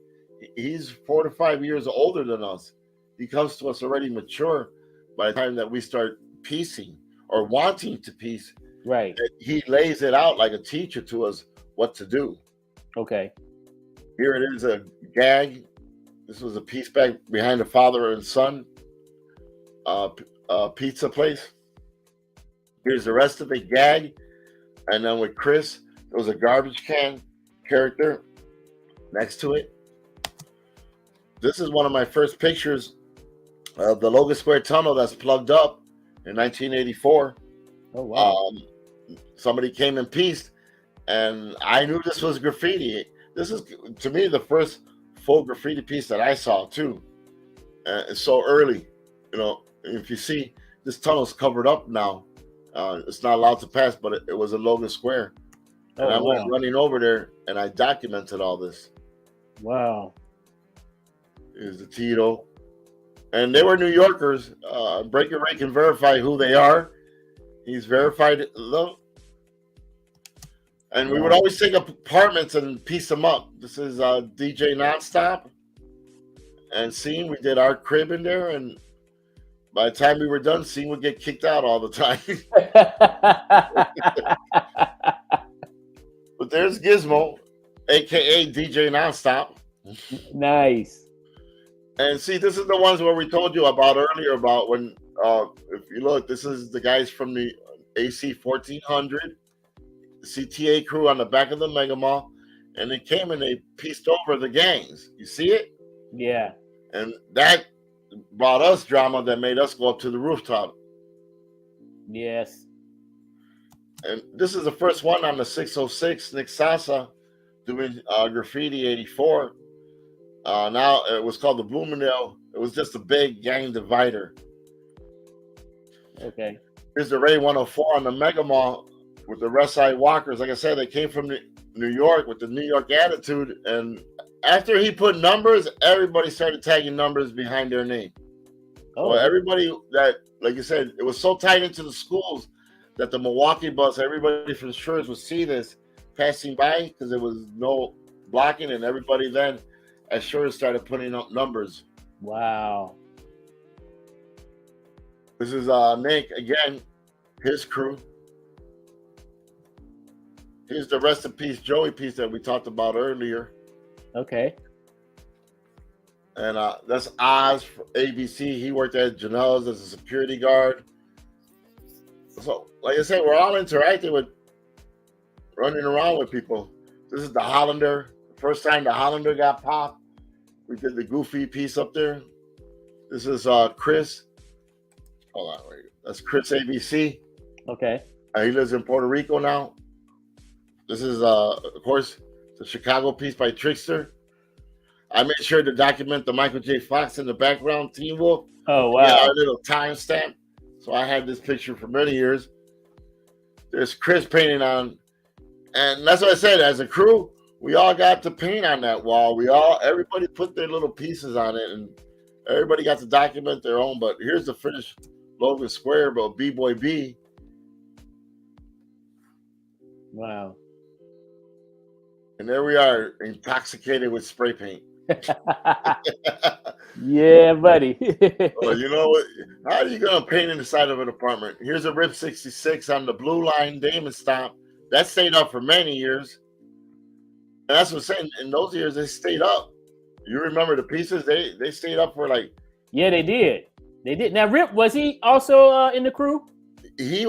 he's 4 to 5 years older than us. He comes to us already mature by the time that we start piecing or wanting to piece. Right. He lays it out like a teacher to us what to do. Okay. Here it is, a gag. This was a piece back behind the father and son pizza place. Here's the rest of the gag. And then with Chris, there was a garbage can character next to it. This is one of my first pictures of the Logan Square tunnel that's plugged up in 1984. Oh, wow. Somebody came and pieced, and I knew this was graffiti. This is, to me, the first full graffiti piece that I saw, too. It's so early. You know, if you see, this tunnel's covered up now. It's not allowed to pass, but it was a Logan Square. And I went running over there, and I documented all this. Wow. Here's the Tito. And they were New Yorkers. Breaker Ray can verify who they are. He's verified it. And we would always take up apartments and piece them up. This is DJ Nonstop. And Scene, we did our crib in there. And by the time we were done, Scene would get kicked out all the time. But there's Gizmo, a.k.a. DJ Nonstop. Nice. And see, this is the ones where we told you about earlier about when, if you look, this is the guys from the AC 1400, the CTA crew on the back of the Mega Mall, and they came and they pieced over the gangs. You see it? Yeah. And that brought us drama that made us go up to the rooftop. Yes. And this is the first one on the 606, Nick Sasa, doing Graffiti 84. Now it was called the Bloomingdale. It was just a big gang divider. Okay. Here's the Ray 104 on the Mega Mall with the West Side Walkers. Like I said, they came from New York with the New York attitude. And after he put numbers, everybody started tagging numbers behind their name. Oh, So everybody that, like you said, it was so tied into the schools that the Milwaukee bus, everybody from Schurz would see this passing by because there was no blocking, and everybody then at Schurz started putting up numbers. wow. This is Nick again, his crew. Here's the rest in peace Joey piece that we talked about earlier. Okay. And that's Oz for ABC. He worked at Janelle's as a security guard. So, like I said, we're all interacting with, running around with people. This is the Hollander. The first time the Hollander got popped, we did the Goofy piece up there. This is Chris. Hold on, wait. That's Chris ABC. Okay. He lives in Puerto Rico now. This is, of course, the Chicago piece by Trickster. I made sure to document the Michael J. Fox in the background, Teen Wolf. Oh, wow. Yeah, a little timestamp. So I had this picture for many years. There's Chris painting on, and that's what I said. As a crew, we all got to paint on that wall. Everybody put their little pieces on it, and everybody got to document their own. But here's the finished Logan Square about B-Boy B. Wow. And there we are, intoxicated with spray paint. Yeah, buddy. Well, you know what? How are you going to paint in the side of an apartment? Here's a RIP 66 on the Blue Line Damon Stop. That stayed up for many years. And that's what I'm saying. In those years, they stayed up. You remember the pieces? They stayed up for like... Yeah, they did. They did. Now, Rip, was he also in the crew? He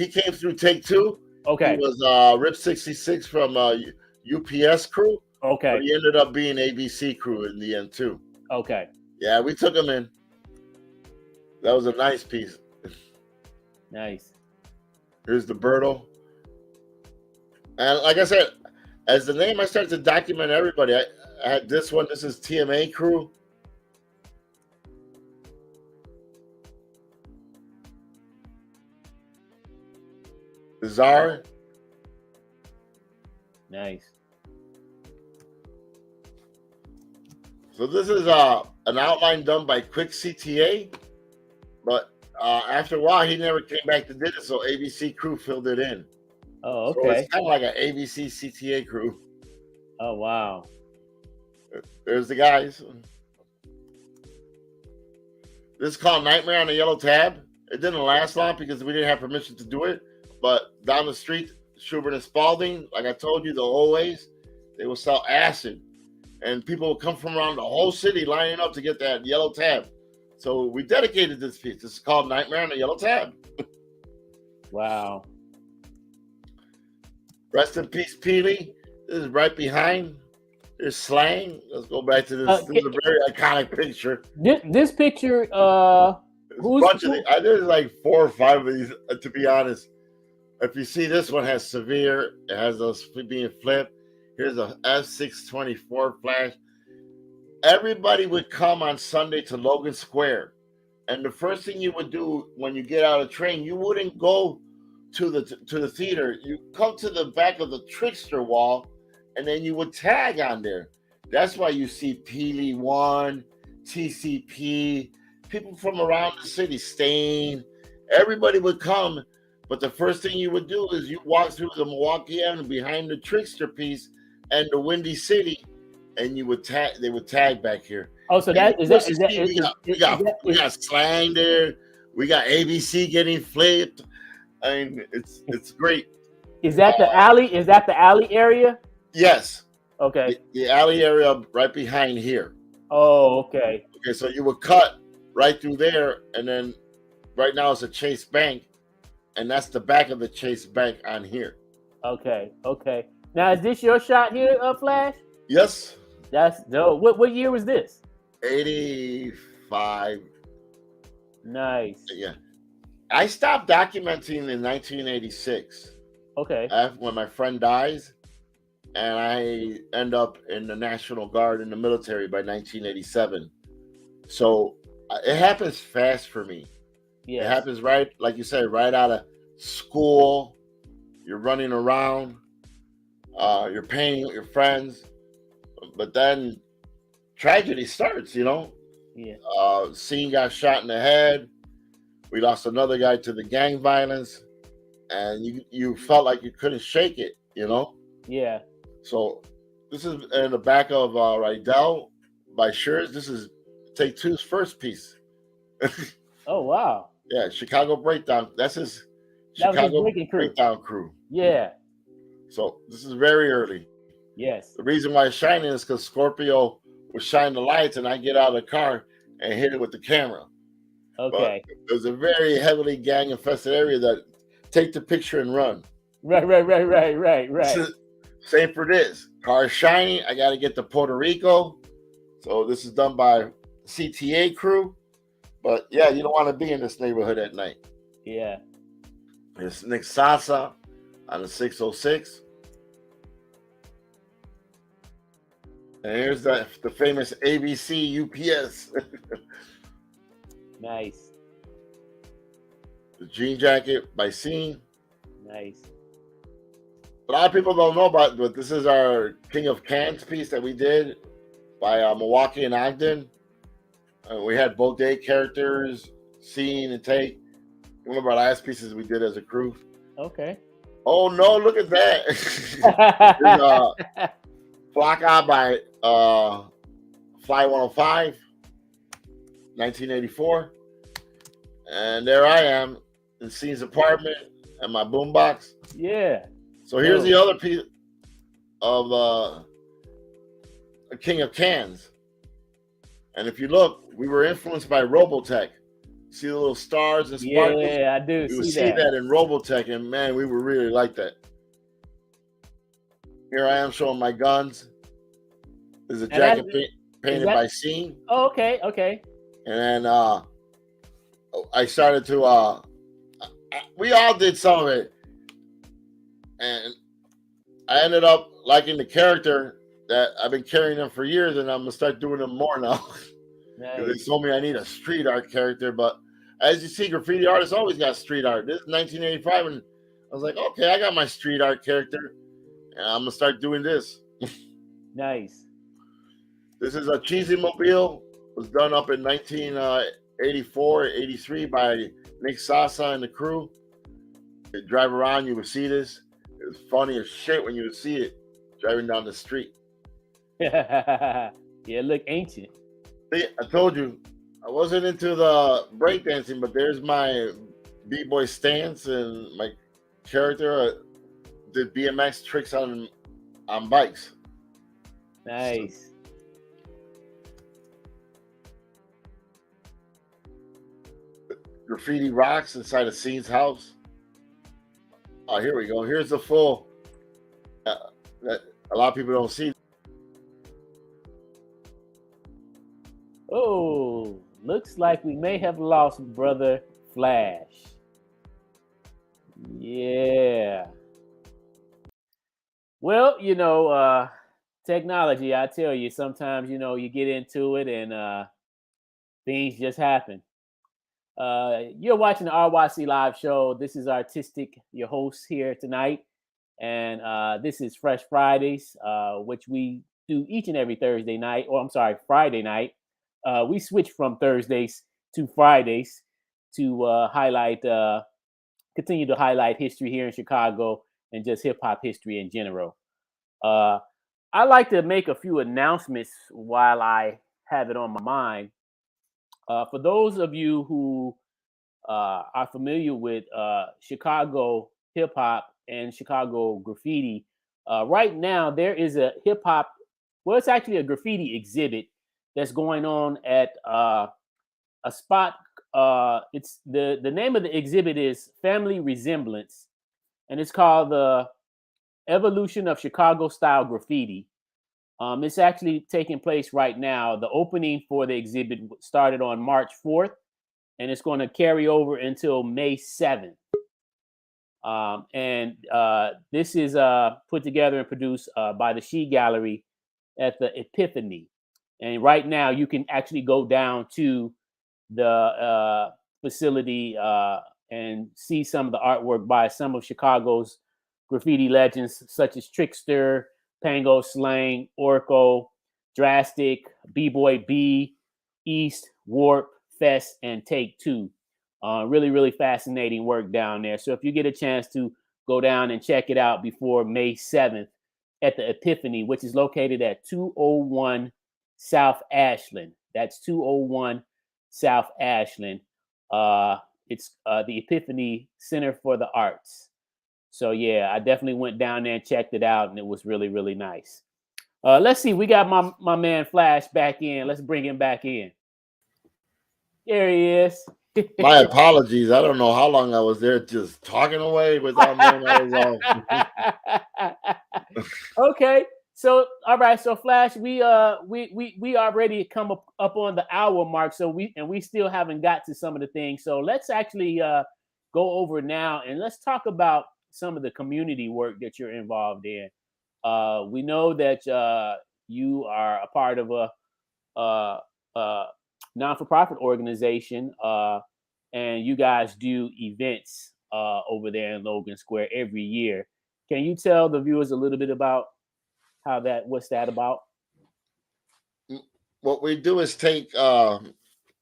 came through Take Two. Okay. He was RIP 66 from UPS crew. Okay. But he ended up being ABC crew in the end, too. Okay. Yeah, we took him in. That was a nice piece. Nice. Here's the Berto. And like I said, as the name, I started to document everybody. I had this one. This is TMA crew. Bizarre. Nice. So this is an outline done by Quick CTA, but after a while he never came back to do it, so ABC crew filled it in. Oh, So okay. it's kind of like an ABC CTA crew. Oh, wow. There's the guys. This is called Nightmare on the Yellow Tab. It didn't last long because we didn't have permission to do it. But down the street, Schubert and Spalding, like I told you, the old ways, they will sell acid. And people will come from around the whole city lining up to get that yellow tab. So we dedicated this piece. This is called Nightmare on the Yellow Tab. Wow. Rest in peace, Peely. This is right behind. There's Slang. Let's go back to this. This is a very iconic picture. This picture, There's like 4 or 5 of these, to be honest. If you see this one has severe, it has those being flipped. Here's a F624 flash. Everybody would come on Sunday to Logan Square. And the first thing you would do when you get out of the train, you wouldn't go to the theater. You come to the back of the Trickster wall, and then you would tag on there. That's why you see Peely 1, TCP, people from around the city, Stain. Everybody would come, but the first thing you would do is you walk through the Milwaukee Avenue behind the Trickster piece and the Windy City, and you would tag. They would tag back here. Oh, so We got Slang there. We got ABC getting flipped. I mean, it's great. Is that the alley? Is that the alley area? Yes. Okay. The alley area right behind here. Oh, okay. Okay, so you would cut right through there, and then right now it's a Chase Bank, and that's the back of the Chase Bank on here. Okay. Okay. Now, is this your shot here, Flash? Yes. That's dope. What year was this? 85. Nice. Yeah. I stopped documenting in 1986. Okay. When my friend dies, and I end up in the National Guard in the military by 1987. So it happens fast for me. Yeah. It happens right, like you said, right out of school. You're running around. You're painting with your friends. But then tragedy starts, you know. Yeah. Scene got shot in the head. We lost another guy to the gang violence. And you felt like you couldn't shake it, you know. Yeah. So this is in the back of Rydell by Schurz. This is Take Two's first piece. Oh, wow. Yeah, Chicago Breakdown. That's his Chicago Breakdown crew. Yeah. So this is very early. Yes. The reason why it's shining is because Scorpio would shine the lights and I get out of the car and hit it with the camera. Okay. But it was a very heavily gang infested area that take the picture and run. Right. Same for this. Car shining. I got to get to Puerto Rico. So this is done by CTA crew. But yeah, you don't want to be in this neighborhood at night. Yeah. It's Nick Sasa on the 606. And here's the famous ABC UPS. Nice. The jean jacket by Scene. Nice. A lot of people don't know about, but this is our King of Cans piece that we did by Milwaukee and Ogden. We had both day characters, Scene and Take. One of our last pieces we did as a crew. Okay. Oh no! Look at that. Flocka by Fly 105, 1984, and there I am in Scene's apartment and my boombox. Yeah. So here's the other piece of a King of Cans. And if you look, we were influenced by Robotech. See the little stars and sparkles? Yeah, I do. You would see that in Robotech, and man, we were really like that. Here I am showing my guns. There's a jacket painted by Scene. Oh, okay. And then I started to, we all did some of it. And I ended up liking the character that I've been carrying them for years, and I'm going to start doing them more now. Nice. They told me I need a street art character, but as you see, graffiti artists always got street art. This is 1985, and I was like, okay, I got my street art character, and I'm going to start doing this. Nice. This is a cheesy mobile. Was done up in 1984, 83 by Nick Sasa and the crew. You drive around, you would see this. It was funny as shit when you would see it driving down the street. Yeah, look ancient. See, I told you, I wasn't into the breakdancing, but there's my b-boy stance and my character did BMX tricks on bikes. Nice. Graffiti rocks inside of Scene's house. Oh, here we go. Here's the full that a lot of people don't see. Oh, looks like we may have lost Brother Flash. Yeah. Well, technology, I tell you, sometimes, you get into it and things just happen. You're watching the RYC Live Show. This is Artistic, your host here tonight. And this is Fresh Fridays, which we do each and every Thursday night. Or I'm sorry, Friday night. We switch from Thursdays to Fridays to continue to highlight history here in Chicago and just hip hop history in general. I like to make a few announcements while I have it on my mind. For those of you who are familiar with Chicago hip hop and Chicago graffiti, right now there is a hip hop, well, it's actually a graffiti exhibit that's going on at a spot. It's the name of the exhibit is Family Resemblance, and it's called the Evolution of Chicago Style Graffiti. It's actually taking place right now. The opening for the exhibit started on March 4th, and it's going to carry over until May 7th. This is put together and produced by the She Gallery at the Epiphany. And right now, you can actually go down to the facility and see some of the artwork by some of Chicago's graffiti legends, such as Trickster, Pango Slang, Orko, Drastic, B-Boy B, East, Warp, Fest, and Take Two. Really, really fascinating work down there. So if you get a chance to go down and check it out before May 7th at the Epiphany, which is located at 201 South Ashland. That's 201 South Ashland. It's the Epiphany Center for the Arts. So yeah, I definitely went down there and checked it out, and it was really, really nice. Let's see, we got my man Flash back in. Let's bring him back in. There he is. My apologies. I don't know how long I was there just talking away without knowing I was on. Okay. So all right, so Flash, we already come up on the hour mark, so we still haven't got to some of the things. So let's actually go over now and let's talk about some of the community work that you're involved in. We know that you are a part of a non-for-profit organization, and you guys do events over there in Logan Square every year. Can you tell the viewers a little bit about what's that about? What we do is take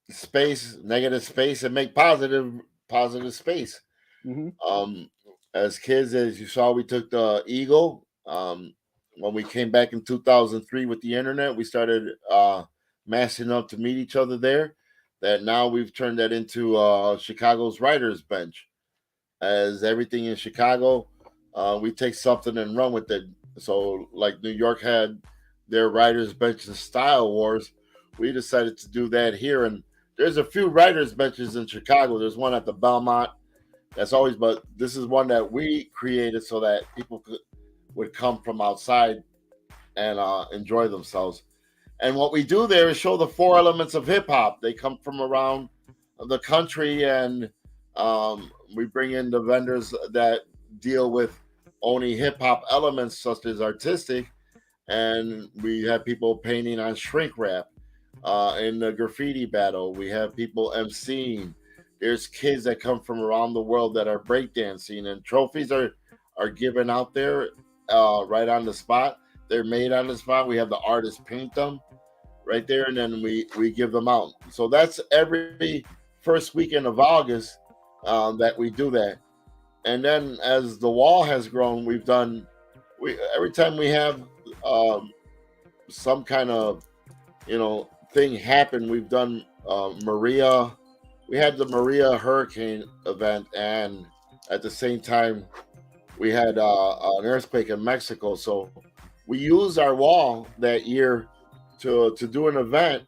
space, negative space, and make positive space. Mm-hmm. As kids, as you saw, we took the Eagle. When we came back in 2003 with the internet, we started massing up to meet each other there. That now we've turned that into Chicago's Writers Bench. As everything in Chicago, we take something and run with it. So like New York had their Writers Bench and Style Wars, we decided to do that here. And there's a few Writers Benches in Chicago. There's one at the Belmont. That's always, but this is one that we created so that people would come from outside and enjoy themselves. And what we do there is show the four elements of hip hop. They come from around the country, and we bring in the vendors that deal with only hip hop elements, such as artistic. And we have people painting on shrink wrap. In the graffiti battle, we have people emceeing. There's kids that come from around the world that are breakdancing, and trophies are given out there right on the spot. They're made on the spot. We have the artists paint them. right there, and then we give them out. So that's every first weekend of August that we do that. And then as the wall has grown, we every time we have some kind of thing happen, we've done Maria. We had the Maria hurricane event, and at the same time we had an earthquake in Mexico. So we used our wall that year to do an event,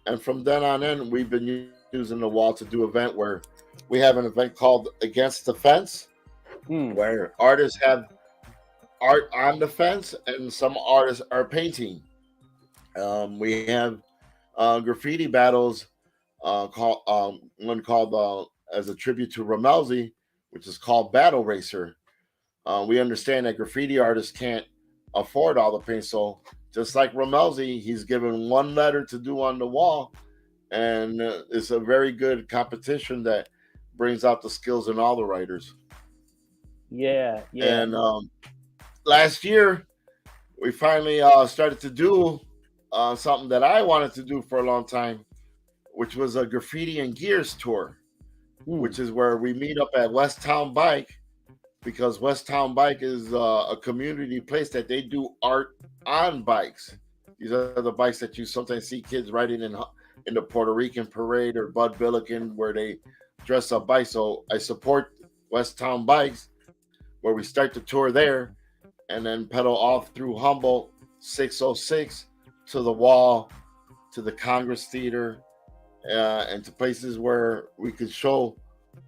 and from then on in, we've been using the wall to do an event where we have an event called Against the Fence, where artists have art on the fence, and some artists are painting. We have graffiti battles, one called as a tribute to Ramelzi, which is called Battle Racer. We understand that graffiti artists can't afford all the paint, so just like Ramelzi, he's given one letter to do on the wall, and it's a very good competition that brings out the skills in all the writers. Yeah. And last year, we finally started to do something that I wanted to do for a long time, which was a Graffiti and Gears tour, which is where we meet up at West Town Bike, because West Town Bike is a community place that they do art on bikes. These are the bikes that you sometimes see kids riding in the Puerto Rican parade or Bud Billiken, where they dress up bikes. So I support West Town Bikes, where we start the tour there and then pedal off through Humboldt, 606, to the wall, to the Congress Theater, and to places where we could show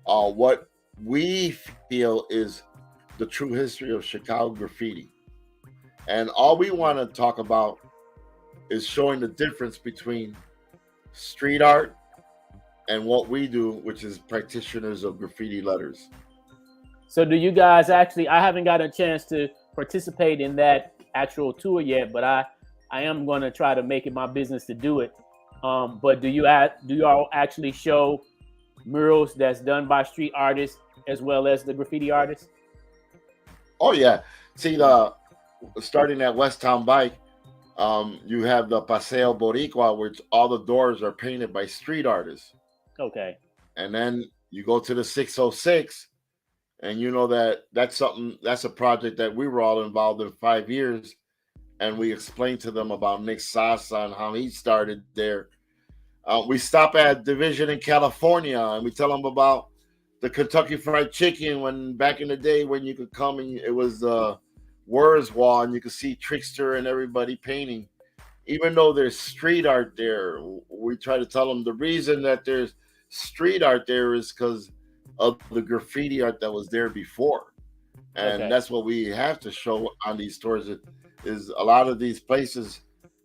what we feel is the true history of Chicago graffiti. And all we want to talk about is showing the difference between street art and what we do, which is practitioners of graffiti letters. So do you guys actually, I haven't got a chance to participate in that actual tour yet, but I am going to try to make it my business to do it. But do you all actually show murals that's done by street artists as well as the graffiti artists? Oh yeah. See, starting at West Town Bike, you have the Paseo Boricua, which all the doors are painted by street artists. Okay. And then you go to the 606, and you know that's a project that we were all involved in 5 years, and we explained to them about Nick Sasa and how he started there. We stop at Division in California, and we tell them about the Kentucky Fried Chicken, when back in the day when you could come and it was the Words Wall, and you could see Trickster and everybody painting. Even though there's street art there, we try to tell them the reason that there's street art there is because of the graffiti art that was there before. And that's what we have to show on these tours, is a lot of these places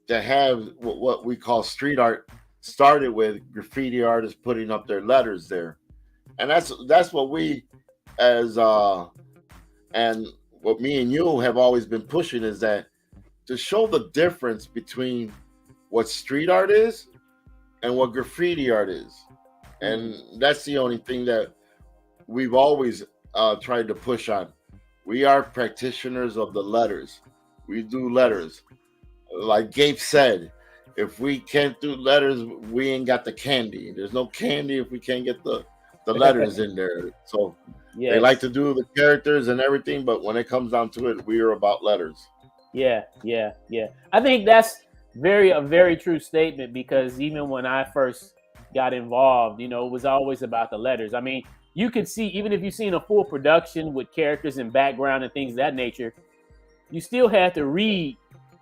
that have what we call street art started with graffiti artists putting up their letters there. And that's what we as and what me and you have always been pushing, is that to show the difference between what street art is and what graffiti art is. And that's the only thing that we've always tried to push on. We are practitioners of the letters. We do letters. Like Gabe said, if we can't do letters, we ain't got the candy. There's no candy if we can't get the letters in there. So they like to do the characters and everything, but when it comes down to it, we are about letters. Yeah. I think that's a very true statement, because even when I first got involved, it was always about the letters. I mean, you could see, even if you've seen a full production with characters and background and things of that nature, you still had to read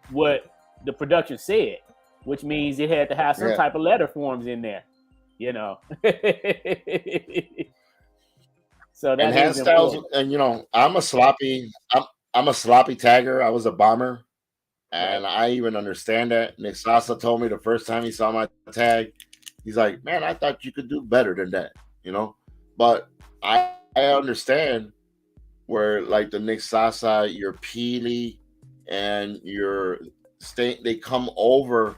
what the production said, which means it had to have some type of letter forms in there, So that and hairstyles, and I'm a sloppy tagger. I was a bomber, and I even understand that. Nick Sasa told me the first time he saw my tag, he's like, "Man, I thought you could do better than that," But I understand where, like, the Nick Sasa, your Peely, and your they come over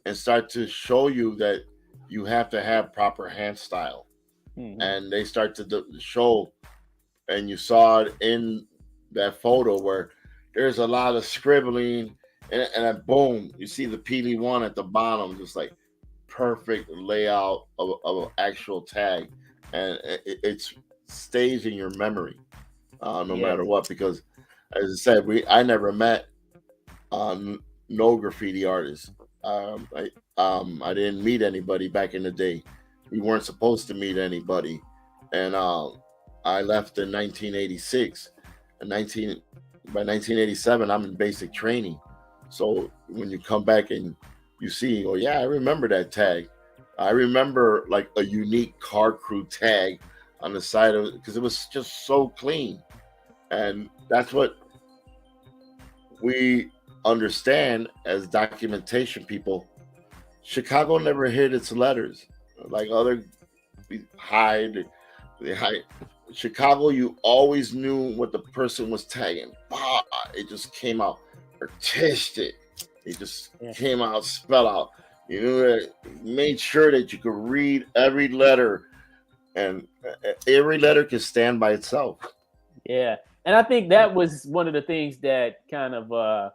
and start to show you that you have to have proper hand style. And they start to show, and you saw it in that photo where there's a lot of scribbling and then boom, you see the PD1 at the bottom, just like perfect layout of an actual tag, and it's stays in your memory, no matter what. Because, as I said, I never met no graffiti artists. I didn't meet anybody back in the day. We weren't supposed to meet anybody, and I left in 1986. And by 1987, I'm in basic training. So when you come back and you see, oh yeah, I remember that tag. I remember like a unique car crew tag on the side of it, because it was just so clean. And that's what we understand as documentation people. Chicago never hid its letters like other they hide. Chicago, you always knew what the person was tagging. It just came out artistic. It just came out, spell out. You knew that, made sure that you could read every letter, and every letter can stand by itself. Yeah, and I think that was one of the things that kind of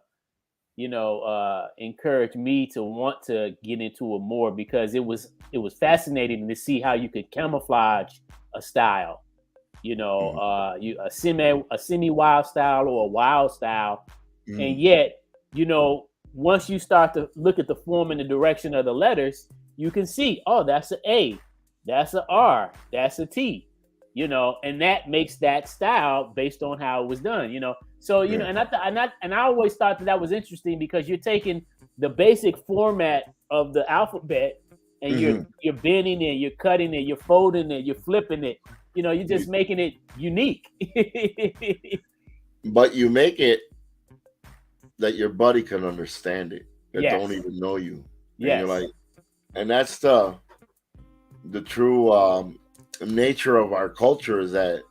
encouraged me to want to get into it more, because it was fascinating to see how you could camouflage a style, a semi wild style or a wild style, and yet, once you start to look at the form and the direction of the letters, you can see, oh, that's an A, that's an R, that's a T, and that makes that style based on how it was done, So, and I always thought that was interesting, because you're taking the basic format of the alphabet and you're bending it, you're cutting it, you're folding it, you're flipping it, you're just making it unique. But you make it that your buddy can understand it, that don't even know you. Yes. And that's the true nature of our culture, is that,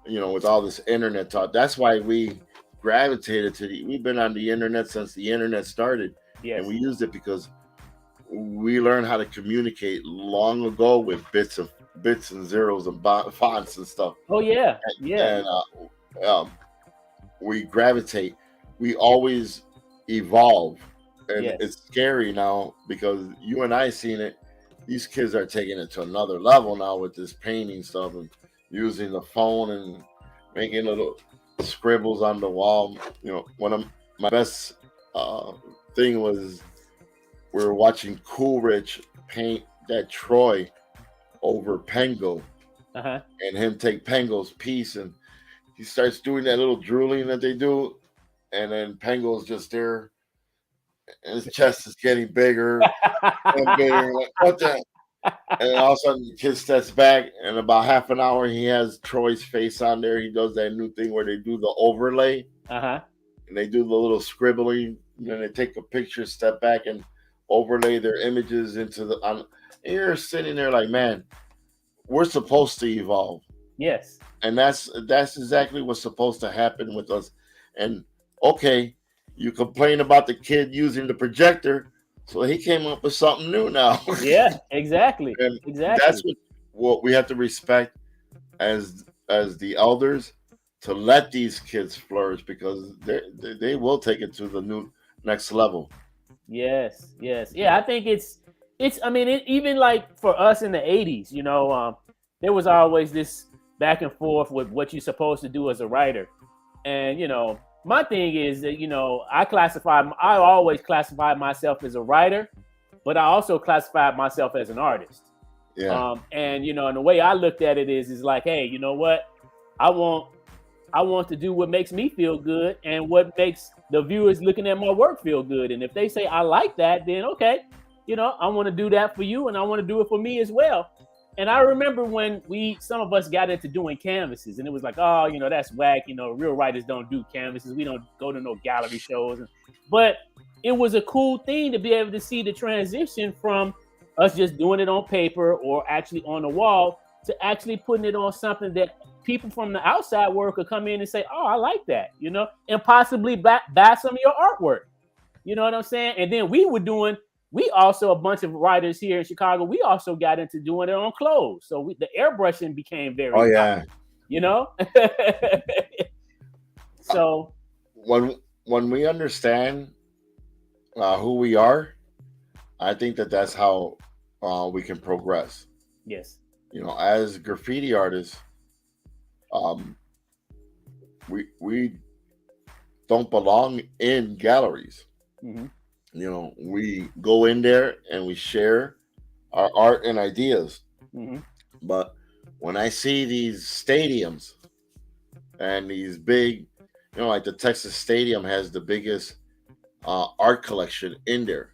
with all this internet talk, that's why we gravitated to we've been on the internet since the internet started. Yes. And we used it because we learned how to communicate long ago with bits and zeros and fonts and stuff. Oh yeah. And we gravitate. We always evolve, and it's scary now, because you and I seen it. These kids are taking it to another level now with this painting stuff and using the phone and making little scribbles on the wall. One of my best thing was, we were watching Cool Rich paint that Troy over Pengo, and him take Pengo's piece, and he starts doing that little drooling that they do, and then Pengo's just there, and his chest is getting bigger and bigger. Like, what the? And all of a sudden, the kid steps back, and about half an hour, he has Troy's face on there. He does that new thing where they do the overlay, and they do the little scribbling, and then they take a picture, step back, and overlay their images into the. And you're sitting there like, man, we're supposed to evolve. Yes, and that's exactly what's supposed to happen with us. And okay, you complain about the kid using the projector. So he came up with something new now. Yeah, exactly. And exactly. That's what we have to respect as the elders, to let these kids flourish, because they will take it to the next level. Yes. Yeah, I think it's. I mean, even like for us in the 80s, there was always this back and forth with what you're supposed to do as a writer, and my thing is that, I always classified myself as a writer, but I also classified myself as an artist. Yeah. And the way I looked at it is like, hey, you know what? I want to do what makes me feel good and what makes the viewers looking at my work feel good. And if they say I like that, then okay, I want to do that for you, and I want to do it for me as well. And I remember when some of us got into doing canvases, and it was like, oh, that's whack. Real writers don't do canvases. We don't go to no gallery shows. But it was a cool thing to be able to see the transition from us just doing it on paper or actually on the wall to actually putting it on something that people from the outside world could come in and say, oh, I like that, and possibly buy some of your artwork. You know what I'm saying? And then we also, a bunch of writers here in Chicago, we also got into doing it on clothes. So the airbrushing became very popular, So when we understand who we are, I think that's how we can progress. Yes. As graffiti artists, um, we don't belong in galleries. Mm-hmm. We go in there and we share our art and ideas. Mm-hmm. But when I see these stadiums and these big, like the Texas Stadium has the biggest art collection in there,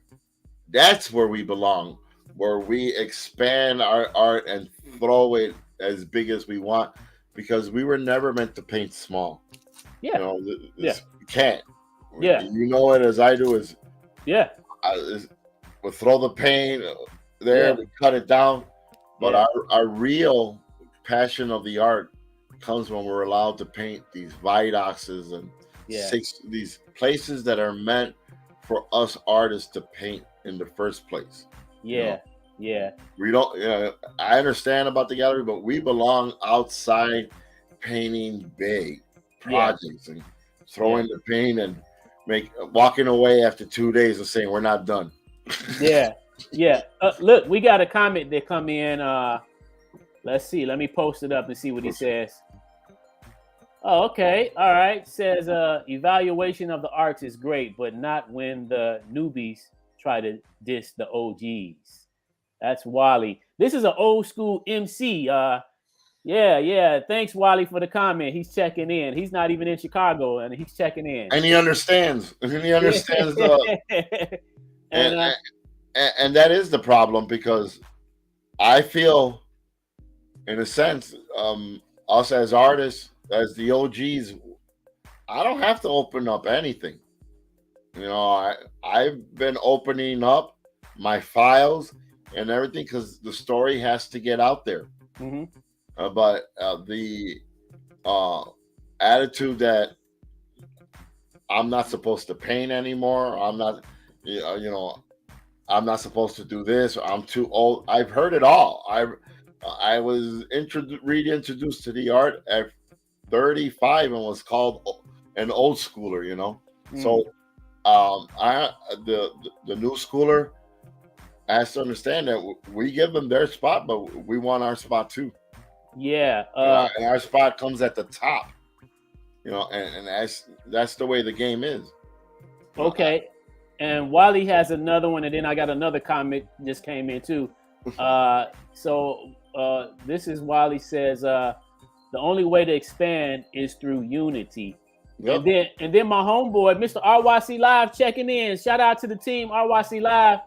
that's where we belong, where we expand our art and throw it as big as we want, because we were never meant to paint small. Yeah. You can't. Yeah. You know it as I do. Yeah. We'll throw the paint there, we cut it down. But our real passion of the art comes when we're allowed to paint these viaducts and these places that are meant for us artists to paint in the first place. Yeah. We don't. I understand about the gallery, but we belong outside, painting big projects and throwing the paint and walking away after 2 days and saying we're not done. Yeah. Look, we got a comment that come in. Let's see. Let me post it up and see what he says. Oh, okay. All right. Says evaluation of the arts is great, but not when the newbies try to diss the OGs. That's Wally. This is an old school MC. Yeah. Thanks, Wally, for the comment. He's checking in. He's not even in Chicago, and he's checking in. And he understands. And he understands the. And that is the problem, because I feel, in a sense, us as artists, as the OGs, I don't have to open up anything. I've been opening up my files and everything because the story has to get out there. Mm-hmm. But the attitude that I'm not supposed to paint anymore, I'm not, I'm not supposed to do this, I'm too old. I've heard it all. I was reintroduced to the art at 35 and was called an old schooler, So the new schooler has to understand that we give them their spot, but we want our spot too. Yeah. And our spot comes at the top, and that's the way the game is. Okay. And Wally has another one, and then I got another comment just came in too. So this is Wally says, the only way to expand is through unity. Yep. And then my homeboy, Mr. RYC Live, checking in. Shout out to the team, RYC Live.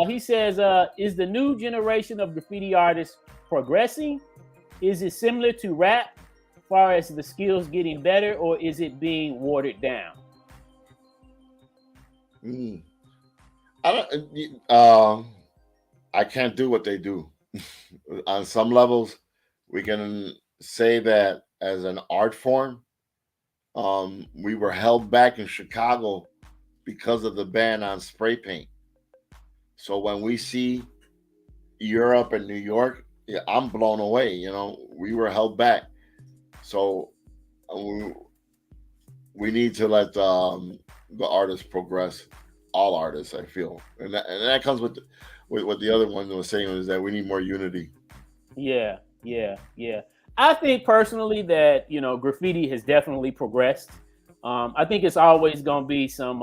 He says, is the new generation of graffiti artists progressing? Is it similar to rap as far as the skills getting better, or is it being watered down? I can't do what they do. On some levels, we can say that as an art form, we were held back in Chicago because of the ban on spray paint. So when we see Europe and New York, I'm blown away. We were held back. So we need to let the artists progress. All artists, I feel, and that comes with what the other one was saying, is that we need more unity. Yeah. I think personally that graffiti has definitely progressed. I think it's always going to be some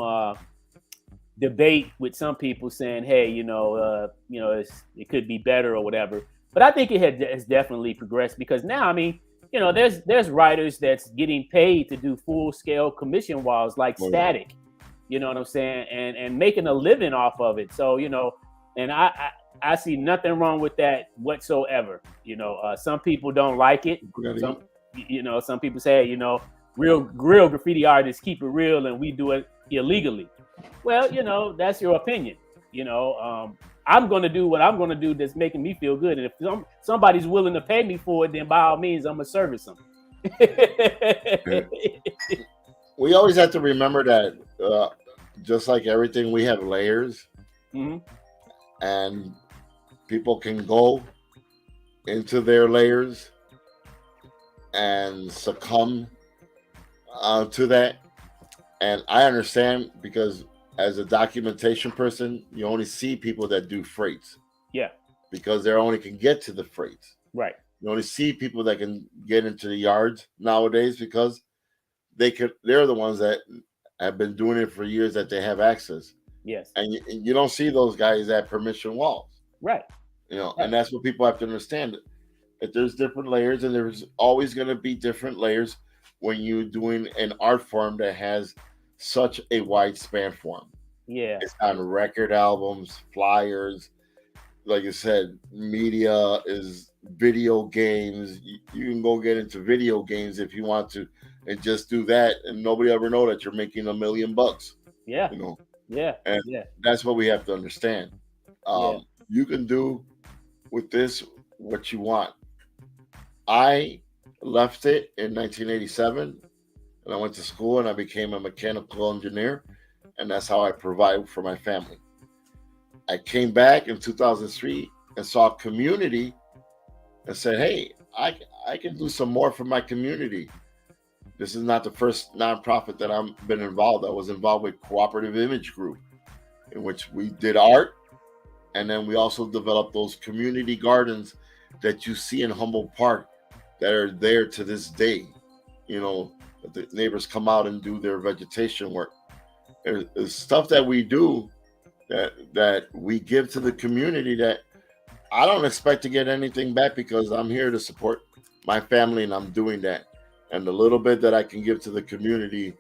debate with some people saying, "Hey, it could be better" or whatever. But I think it has definitely progressed, because now, I mean, there's writers that's getting paid to do full scale commission walls like Static. You know what I'm saying? And making a living off of it. So, and I see nothing wrong with that whatsoever. Some people don't like it. Some people say, real graffiti artists keep it real and we do it illegally. Well, that's your opinion. I'm going to do what I'm going to do that's making me feel good. And if somebody's willing to pay me for it, then by all means, I'm going to service them. We always have to remember that just like everything, we have layers. Mm-hmm. And people can go into their layers and succumb to that. And I understand, because as a documentation person, you only see people that do freights. Yeah. Because they only can get to the freights. Right. You only see people that can get into the yards nowadays because they're the ones that have been doing it for years, that they have access. Yes. And you don't see those guys at permission walls. Right. You know, Right. and that's what people have to understand. That there's different layers, and there's always going to be different layers when you're doing an art form that has such a wide span form. Yeah. It's on record albums, flyers, like I said, media, is video games. You can go get into video games if you want to, and just do that, and nobody ever know that you're making $1 million. Yeah. You know. Yeah. And yeah. that's what we have to understand. Yeah. You can do with this what you want. I left it in 1987, and I went to school and I became a mechanical engineer, and that's how I provide for my family. I came back in 2003 and saw community and said, hey, I can do some more for my community. This is not the first nonprofit that I've been involved. I was involved with Cooperative Image Group, in which we did art, and then we also developed those community gardens that you see in Humboldt Park that are there to this day. You know, the neighbors come out and do their vegetation work. There's stuff that we do that we give to the community that I don't expect to get anything back, because I'm here to support my family and I'm doing that. And the little bit that I can give to the community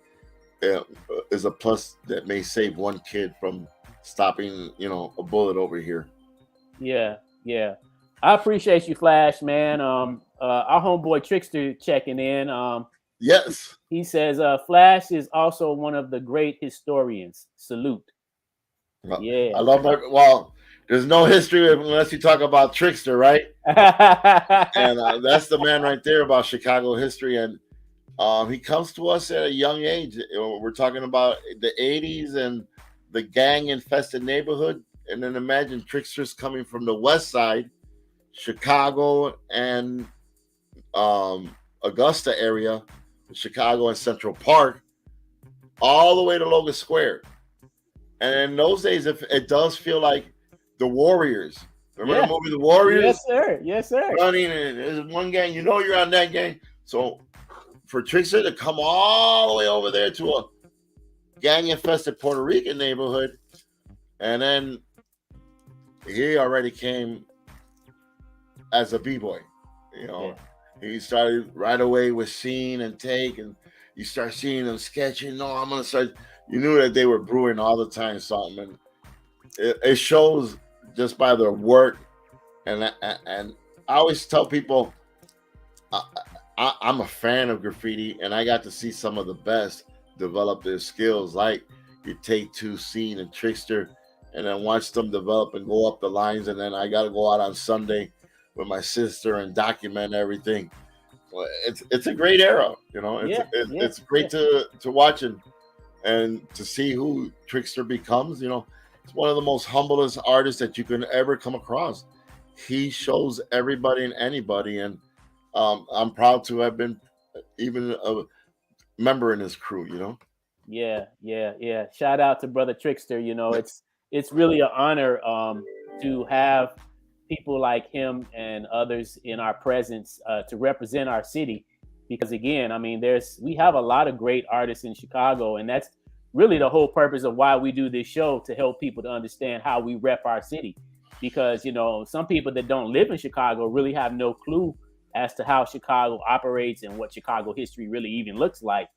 is a plus that may save one kid from stopping, you know, a bullet over here. Yeah, yeah. I appreciate you, Flash, man. Our homeboy Trickster checking in. Yes. He says, Flash is also one of the great historians. Salute. Yeah. I love there's no history unless you talk about Trickster, right? And that's the man right there about Chicago history. And he comes to us at a young age. We're talking about the 80s and the gang-infested neighborhood. And then imagine Trickster's coming from the west side, Chicago and Augusta area, Chicago and Central Park, all the way to Logan Square. And in those days, it does feel like the Warriors. Remember the movie The Warriors? Yes, sir. Yes, sir. Running, and there's one gang, you know you're on that gang. So for Trickster to come all the way over there to a gang-infested Puerto Rican neighborhood, and then he already came as a b-boy. You know, he started right away with scene and take, and you start seeing them sketching. No, I'm gonna start. You knew that they were brewing all the time something, and it shows just by their work. And I always tell people, I'm a fan of graffiti, and I got to see some of the best develop their skills, like you Take Two, Scene, and Trickster, and then watch them develop and go up the lines. And then I got to go out on Sunday with my sister and document everything. It's a great era, you know. It's great to watch and to see who Trickster becomes. You know, it's one of the most humblest artists that you can ever come across. He shows everybody and anybody, and I'm proud to have been even a member in his crew, you know. Yeah. Shout out to brother Trickster. You know, it's really an honor to have people like him and others in our presence to represent our city, because again, I mean, we have a lot of great artists in Chicago, and that's really the whole purpose of why we do this show, to help people to understand how we rep our city. Because, you know, some people that don't live in Chicago really have no clue as to how Chicago operates and what Chicago history really even looks like.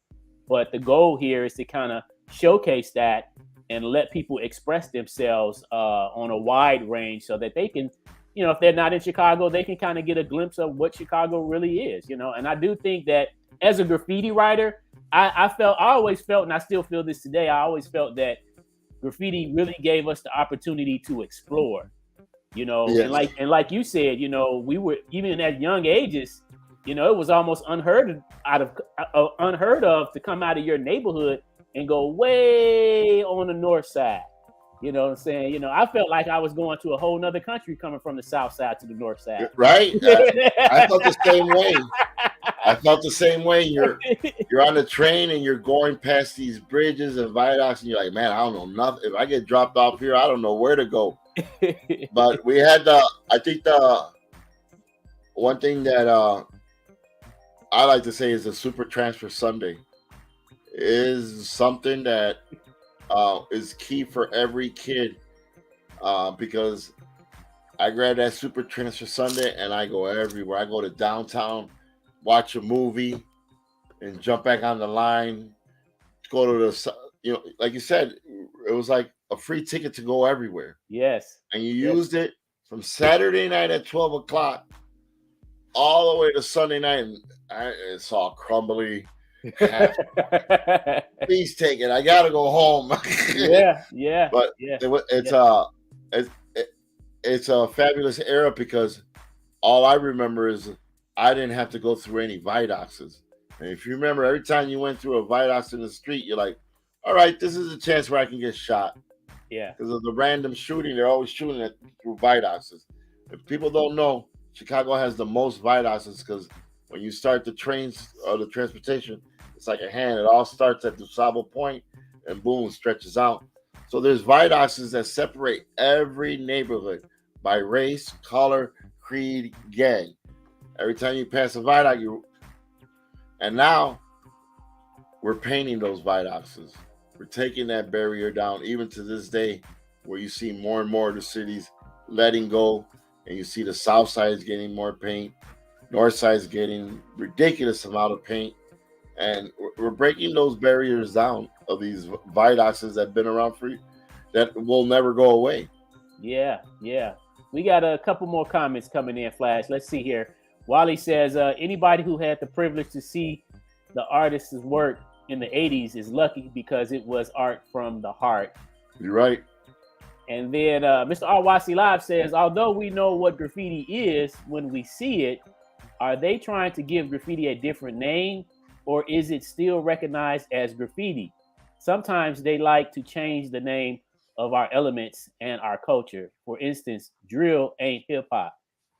But the goal here is to kind of showcase that and let people express themselves on a wide range, so that they can, you know, if they're not in Chicago, they can kind of get a glimpse of what Chicago really is, you know. And I do think that as a graffiti writer, I always felt, and I still feel this today, I always felt that graffiti really gave us the opportunity to explore, you know. Yes. and like you said, you know, we were, even at young ages, you know, it was almost unheard of to come out of your neighborhood and go way on the north side. You know what I'm saying? You know, I felt like I was going to a whole nother country coming from the south side to the north side. Right? I felt the same way. I felt the same way. You're on the train and you're going past these bridges and viaducts, and you're like, man, I don't know nothing. If I get dropped off here, I don't know where to go. But we had I think the one thing that I like to say is the Super Transfer Sunday is something that is key for every kid because I grab that Super Transfer Sunday and I go everywhere. I go to downtown, watch a movie, and jump back on the line. Go to the, like you said, it was like a free ticket to go everywhere. Yes. And you used it from Saturday night at 12 o'clock all the way to Sunday night. And it's all crumbly. Please take it. I got to go home. Yeah. But it's a fabulous era because all I remember is I didn't have to go through any viaducts. And if you remember, every time you went through a viaduct in the street, you're like, all right, this is a chance where I can get shot. Yeah. Because of the random shooting, they're always shooting through viaducts. If people don't know, Chicago has the most viaducts because when you start the trains or the transportation, it's like a hand. It all starts at DuSable Point and boom, stretches out. So there's viaducts that separate every neighborhood by race, color, creed, gang. Every time you pass a viaduct, and now we're painting those viaducts. We're taking that barrier down, even to this day, where you see more and more of the cities letting go, and you see the south side is getting more paint, north side is getting ridiculous amount of paint, and we're breaking those barriers down of these viaducts that have been around for that will never go away. Yeah. We got a couple more comments coming in, Flash. Let's see here. Wally says, anybody who had the privilege to see the artist's work in the 80s is lucky because it was art from the heart. You're right. And then Mr. RYC Live says, although we know what graffiti is when we see it, are they trying to give graffiti a different name, or is it still recognized as graffiti? Sometimes they like to change the name of our elements and our culture. For instance, drill ain't hip hop.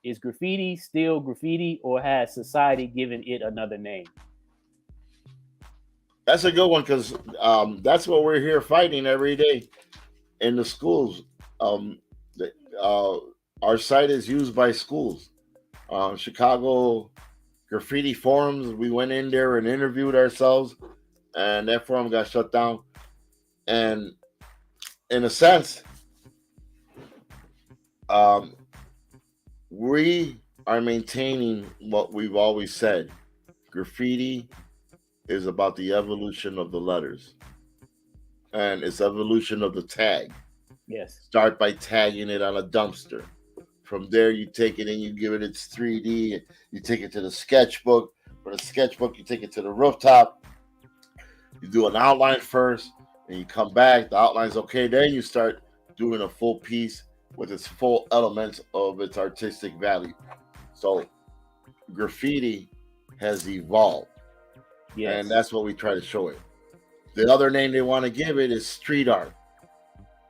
Is graffiti still graffiti, or has society given it another name? That's a good one because that's what we're here fighting every day in the schools. Our site is used by schools. Chicago Graffiti Forums, we went in there and interviewed ourselves, and that forum got shut down. And in a sense, we are maintaining what we've always said. Graffiti is about the evolution of the letters, and it's evolution of the tag. Yes. Start by tagging it on a dumpster. From there, you take it and you give it its 3D. You take it to the sketchbook. For the sketchbook, you take it to the rooftop. You do an outline first, and you come back. The outline's okay. Then you start doing a full piece with its full elements of its artistic value. So graffiti has evolved. Yes. And that's what we try to show it. The other name they want to give it is street art.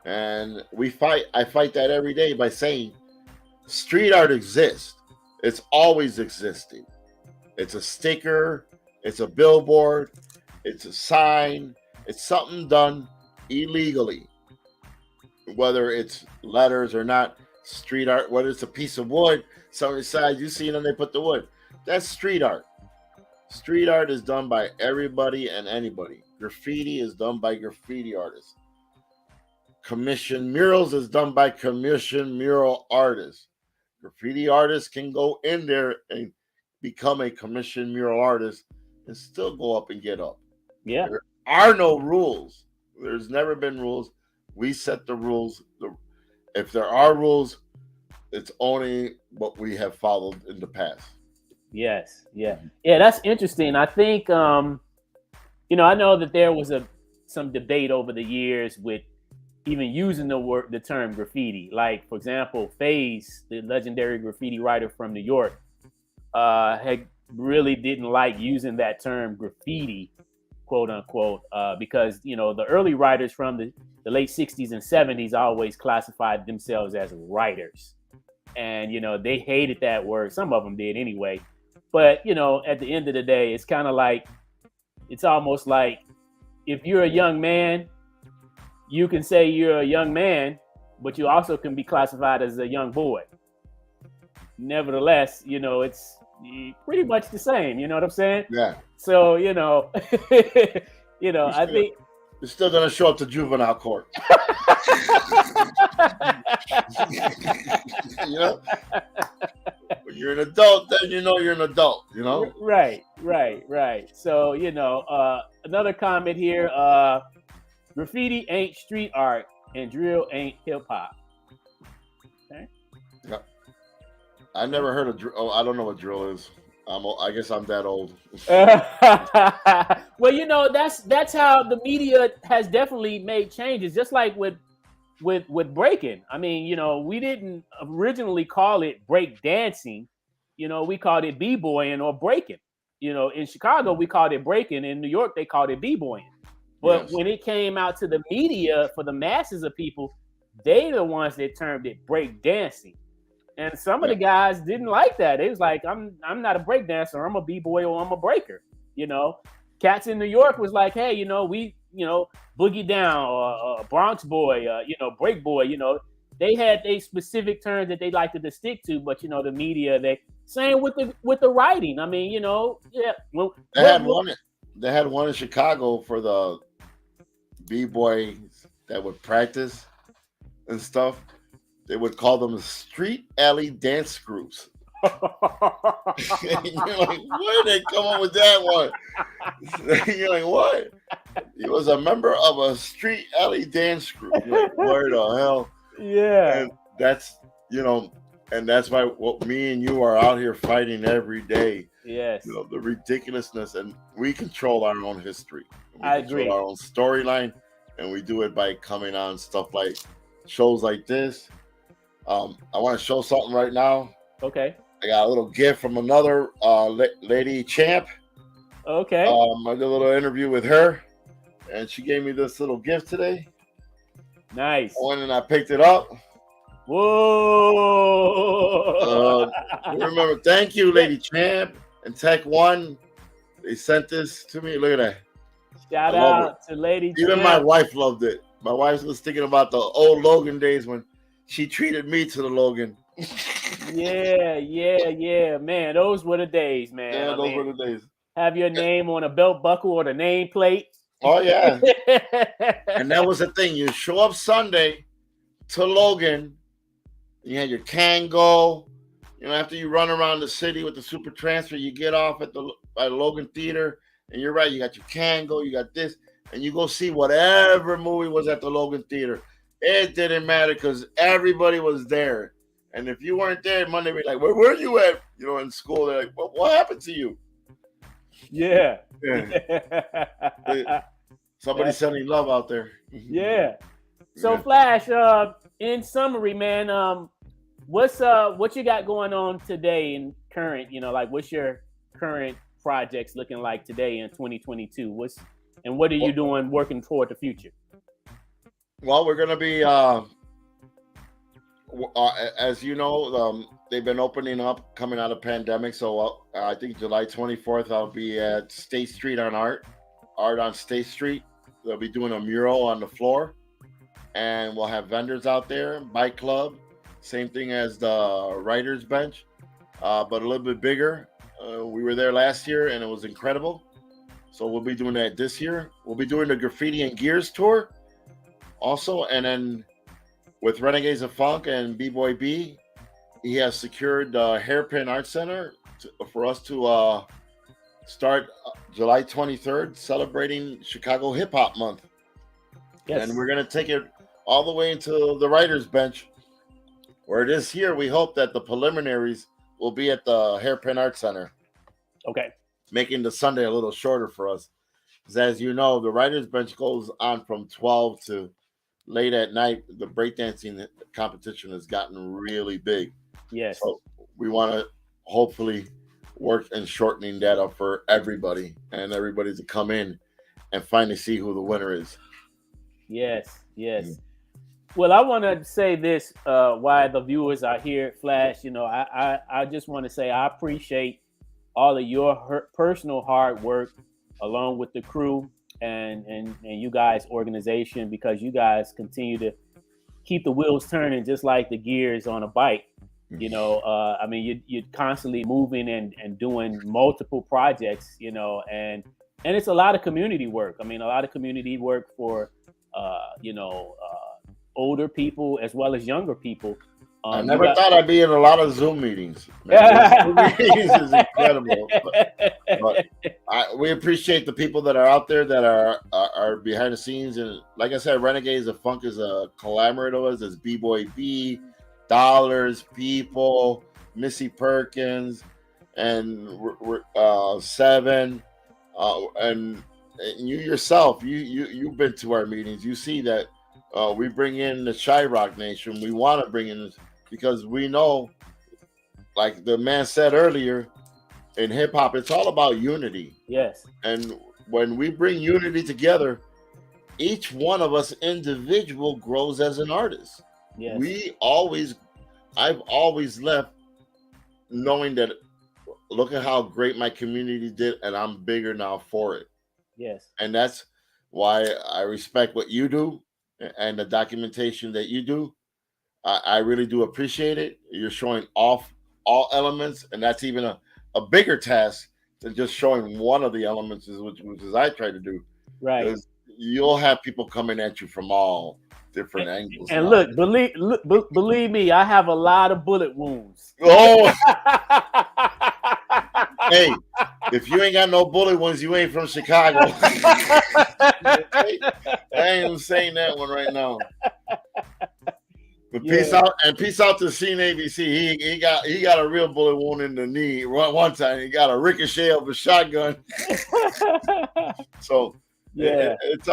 And I fight that every day by saying street art exists. It's always existed. It's a sticker, it's a billboard, it's a sign, it's something done illegally. Whether it's letters or not, street art, whether it's a piece of wood, somebody decides, you see them, they put the wood. That's street art. Street art is done by everybody and anybody. Graffiti is done by graffiti artists. Commission murals is done by commission mural artists. Graffiti artists can go in there and become a commission mural artist and still go up and get up. Yeah. There are no rules. There's never been rules. We set the rules. If there are rules, it's only what we have followed in the past. Yes. Yeah. Yeah, that's interesting. I think, I know that there was some debate over the years with even using the term graffiti. Like, for example, FaZe, the legendary graffiti writer from New York, really didn't like using that term graffiti, quote unquote, because, the early writers from the late 60s and 70s always classified themselves as writers. And, they hated that word. Some of them did anyway. But at the end of the day, it's kind of like, it's almost like if you're a young man, you can say you're a young man, but you also can be classified as a young boy. Nevertheless, it's pretty much the same. You know what I'm saying? Yeah. So, I think you're still gonna show up to juvenile court. When you're an adult, then you're an adult. Right. So, another comment here. Graffiti ain't street art, and drill ain't hip hop. Okay. Yeah. I never heard of drill. Oh, I don't know what drill is. I guess I'm that old. Well, that's how the media has definitely made changes. Just like with breaking. I mean, we didn't originally call it break dancing. We called it b-boying or breaking. In Chicago we called it breaking. In New York they called it b-boying. But when it came out to the media for the masses of people, they the ones that termed it break dancing. And some of the guys didn't like that. They was like, I'm not a break dancer. I'm a b-boy or I'm a breaker. Cats in New York was like, hey, we, boogie down or Bronx boy, break boy. They had a specific term that they liked to stick to. But the media, they same with the writing. I mean, They had one in Chicago for the b-boys that would practice and stuff. They would call them street alley dance groups. And you're like, where did they come up with that one? You're like, what? He was a member of a street alley dance group. You're like, where the hell? Yeah. And that's, and that's why me and you are out here fighting every day. Yes. The ridiculousness, and we control our own history. I agree. Our own storyline, and we do it by coming on stuff like shows like this. I want to show something right now. Okay. I got a little gift from another lady champ. Okay. I did a little interview with her, and she gave me this little gift today. Nice. I went and I picked it up. Whoa. Remember, thank you, Lady Champ and Tech One. They sent this to me. Look at that. Shout out to Lady Champ. Even my wife loved it. My wife was thinking about the old Logan days when she treated me to the Logan. Yeah. Man, those were the days, man. Yeah, those were the days. Have your name on a belt buckle or the name plate. Oh, yeah. And that was the thing. You show up Sunday to Logan. You had your Kango. After you run around the city with the super transfer, you get off at the Logan Theater. And you're right. You got your Kango. You got this. And you go see whatever movie was at the Logan Theater. It didn't matter because everybody was there. And if you weren't there, Monday would be like, where were you at? In school. They're like, what happened to you? Yeah. Somebody sending love out there. Yeah. So Flash, in summary, man, what you got going on today in current, what's your current projects looking like today in 2022? What are you doing working toward the future? Well, we're going to be, as you know, they've been opening up coming out of pandemic. So I think July 24th, I'll be at State Street on Art on State Street. They'll be doing a mural on the floor. And we'll have vendors out there, bike club, same thing as the writer's bench, but a little bit bigger. We were there last year and it was incredible. So we'll be doing that this year. We'll be doing the Graffiti and Gears tour also. And then with Renegades of Funk and B-Boy B, he has secured the Hairpin Art Center for us to start July 23rd, celebrating Chicago Hip Hop Month. Yes. And we're going to take it all the way into the writer's bench, where it is here. We hope that the preliminaries will be at the Hairpin Art Center. Okay. Making the Sunday a little shorter for us. Because as you know, the writer's bench goes on from 12 to late at night. The breakdancing competition has gotten really big. Yes. So we want to hopefully work in shortening that up for everybody and everybody to come in and finally see who the winner is. Yes. Well, I want to say this while the viewers are here, Flash. I just want to say I appreciate all of your personal hard work, along with the crew and you guys' organization, because you guys continue to keep the wheels turning just like the gears on a bike. You know, I mean, you're constantly moving and doing multiple projects, you know, and it's a lot of community work. I mean, a lot of community work for, older people as well as younger people. I never thought I'd be in a lot of Zoom meetings. Zoom meetings is incredible. But we appreciate the people that are out there that are behind the scenes. And like I said, Renegades of Funk is a collaborative. There's B-Boy B, Dollars, People, Missy Perkins, and Seven. And you yourself, you've been to our meetings. You see that we bring in the Shy Rock Nation. We want to bring in, because we know, like the man said earlier, in hip hop, it's all about unity. Yes. And when we bring unity together, each one of us individual grows as an artist. Yes. I've always left knowing that, look at how great my community did, and I'm bigger now for it. Yes. And that's why I respect what you do and the documentation that you do. I really do appreciate it. You're showing off all elements, and that's even a bigger task than just showing one of the elements, which is I try to do. Right. Because you'll have people coming at you from all different angles. And look, believe me, I have a lot of bullet wounds. Oh, hey, if you ain't got no bullet wounds, you ain't from Chicago. I ain't even saying that one right now. But peace out to Scene ABC. He got a real bullet wound in the knee one time. He got a ricochet of a shotgun. So yeah, it's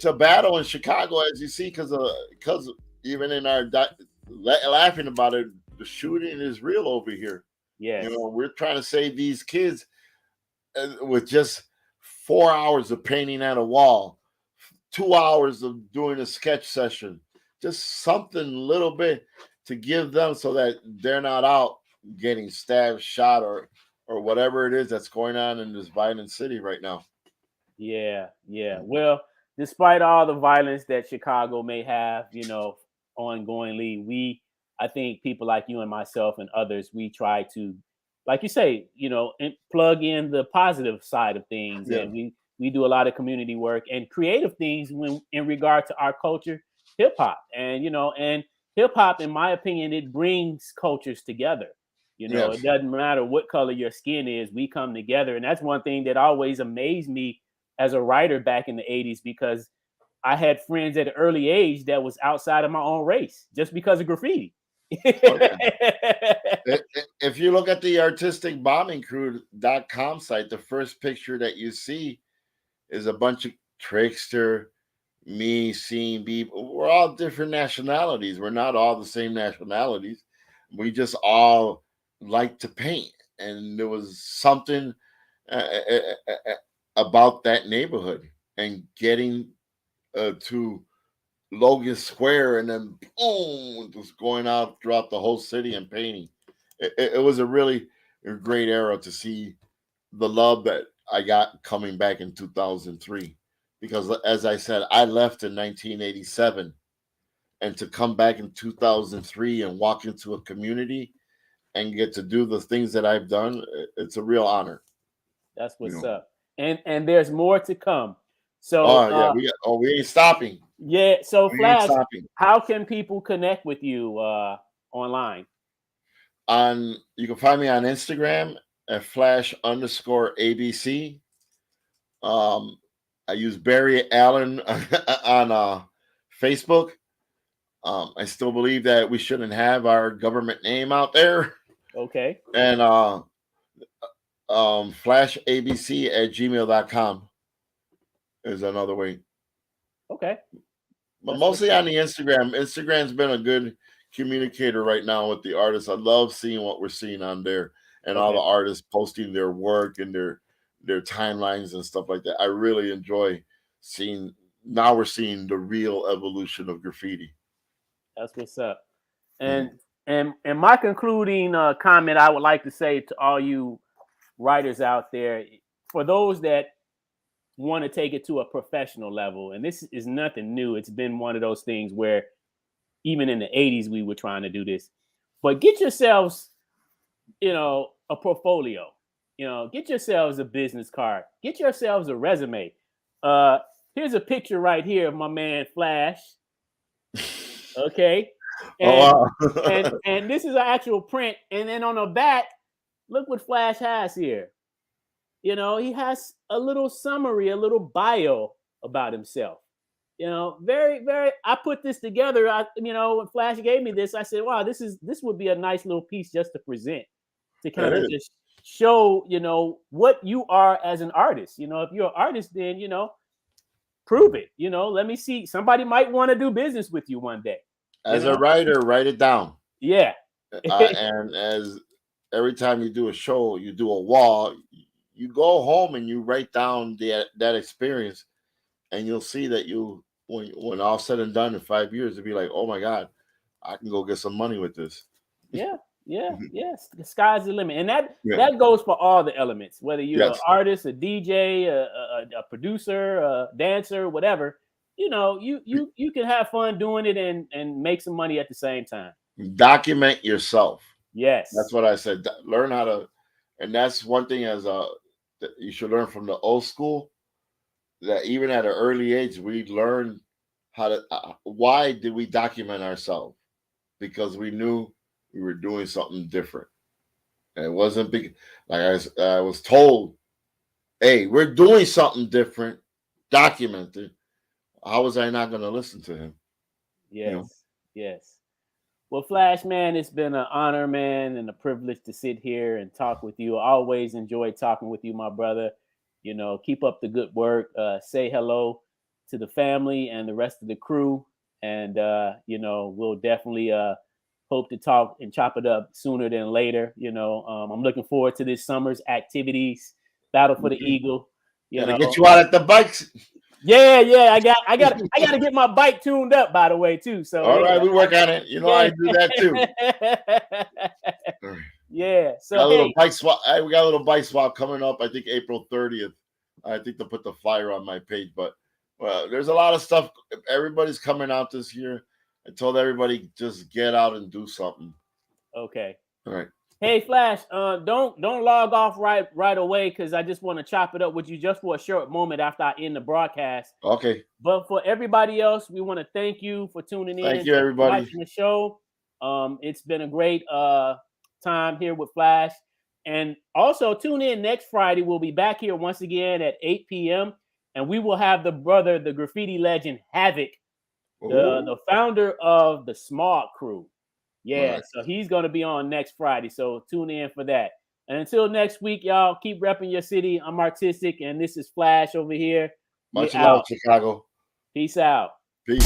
a battle in Chicago, as you see, because even in our laughing about it, the shooting is real over here. Yeah, you know, we're trying to save these kids with just 4 hours of painting at a wall, 2 hours of doing a sketch session, just something little bit to give them so that they're not out getting stabbed, shot, or whatever it is that's going on in this violent city right now. Yeah. Well, despite all the violence that Chicago may have, you know, ongoingly, I think people like you and myself and others, we try to, like you say, you know, plug in the positive side of things. Yeah. And we do a lot of community work and creative things in regard to our culture, hip hop. And, you know, and hip hop, in my opinion, it brings cultures together. You know, It doesn't matter what color your skin is, we come together. And that's one thing that always amazed me as a writer back in the 80s, because I had friends at an early age that was outside of my own race just because of graffiti. If you look at the artisticbombingcrew.com site, the first picture that you see is a bunch of Trickster, me, Scene B. We're all different nationalities. We're not all the same nationalities. We just all like to paint, and there was something about that neighborhood and getting to Logan Square, and then boom, just going out throughout the whole city and painting. It was a really great era to see the love that I got coming back in 2003. Because as I said, I left in 1987, and to come back in 2003 and walk into a community and get to do the things that I've done, it's a real honor. That's what's up. And there's more to come. So we ain't stopping. Yeah. So Flash, how can people connect with you online? You can find me on Instagram at Flash_ABC. I use Barry Allen on Facebook. I still believe that we shouldn't have our government name out there. Okay. And flashabc@gmail.com is another way. Okay. But mostly on the Instagram. Instagram's been a good communicator right now with the artists. I love seeing what we're seeing on there, and all the artists posting their work and their timelines and stuff like that. I really enjoy seeing. Now we're seeing the real evolution of graffiti. That's what's up. And my concluding comment I would like to say to all you writers out there, for those that want to take it to a professional level, and this is nothing new. It's been one of those things where even in the 80s we were trying to do this. But get yourselves, a portfolio. Get yourselves a business card. Get yourselves a resume. Here's a picture right here of my man Flash. Okay. And this is an actual print. And then on the back, look what Flash has here. He has a little summary, a little bio about himself. Very, very. I put this together. When Flash gave me this, I said, "Wow, this would be a nice little piece just to present, to kind of just show, what you are as an artist. If you're an artist, then prove it. Let me see. Somebody might want to do business with you one day. As a writer, write it down. Yeah. And as every time you do a show, you do a wall. You go home and you write down that experience, and you'll see that when all said and done in 5 years, you'll be like, oh my God, I can go get some money with this. Yeah. Yes. The sky's the limit. And that goes for all the elements, whether you're an artist, a DJ, a producer, a dancer, whatever, you can have fun doing it and make some money at the same time. Document yourself. Yes. That's what I said. Learn how to, and that's one thing that you should learn from the old school, that even at an early age, we learned how to, why did we document ourselves? Because we knew we were doing something different. And it wasn't big. Like I was told, hey, we're doing something different, documented. How was I not going to listen to him? Yes. Yes. Well, Flash, man, it's been an honor, man, and a privilege to sit here and talk with you. I always enjoy talking with you, my brother. Keep up the good work. Say hello to the family and the rest of the crew. And, we'll definitely hope to talk and chop it up sooner than later. I'm looking forward to this summer's activities, Battle for the Eagle. Gotta get you out at the bikes. Yeah. I got to get my bike tuned up, by the way, too. So all right, we work on it. I do that too. Yeah. So got a little bike swap. We got a little bike swap coming up. I think April 30th. I think they'll put the flyer on my page. But there's a lot of stuff. Everybody's coming out this year. I told everybody just get out and do something. Okay. All right. Hey, Flash, don't log off right away, because I just want to chop it up with you just for a short moment after I end the broadcast. Okay. But for everybody else, we want to thank you for tuning in. Thank you, everybody. Watching the show. It's been a great time here with Flash. And also tune in next Friday. We'll be back here once again at 8 p.m. And we will have the graffiti legend, Havoc, the founder of the Smart Crew. Yeah, right. So he's going to be on next Friday. So tune in for that. And until next week, y'all, keep repping your city. I'm Artistic, and this is Flash over here. Much love, Chicago. Peace out. Peace.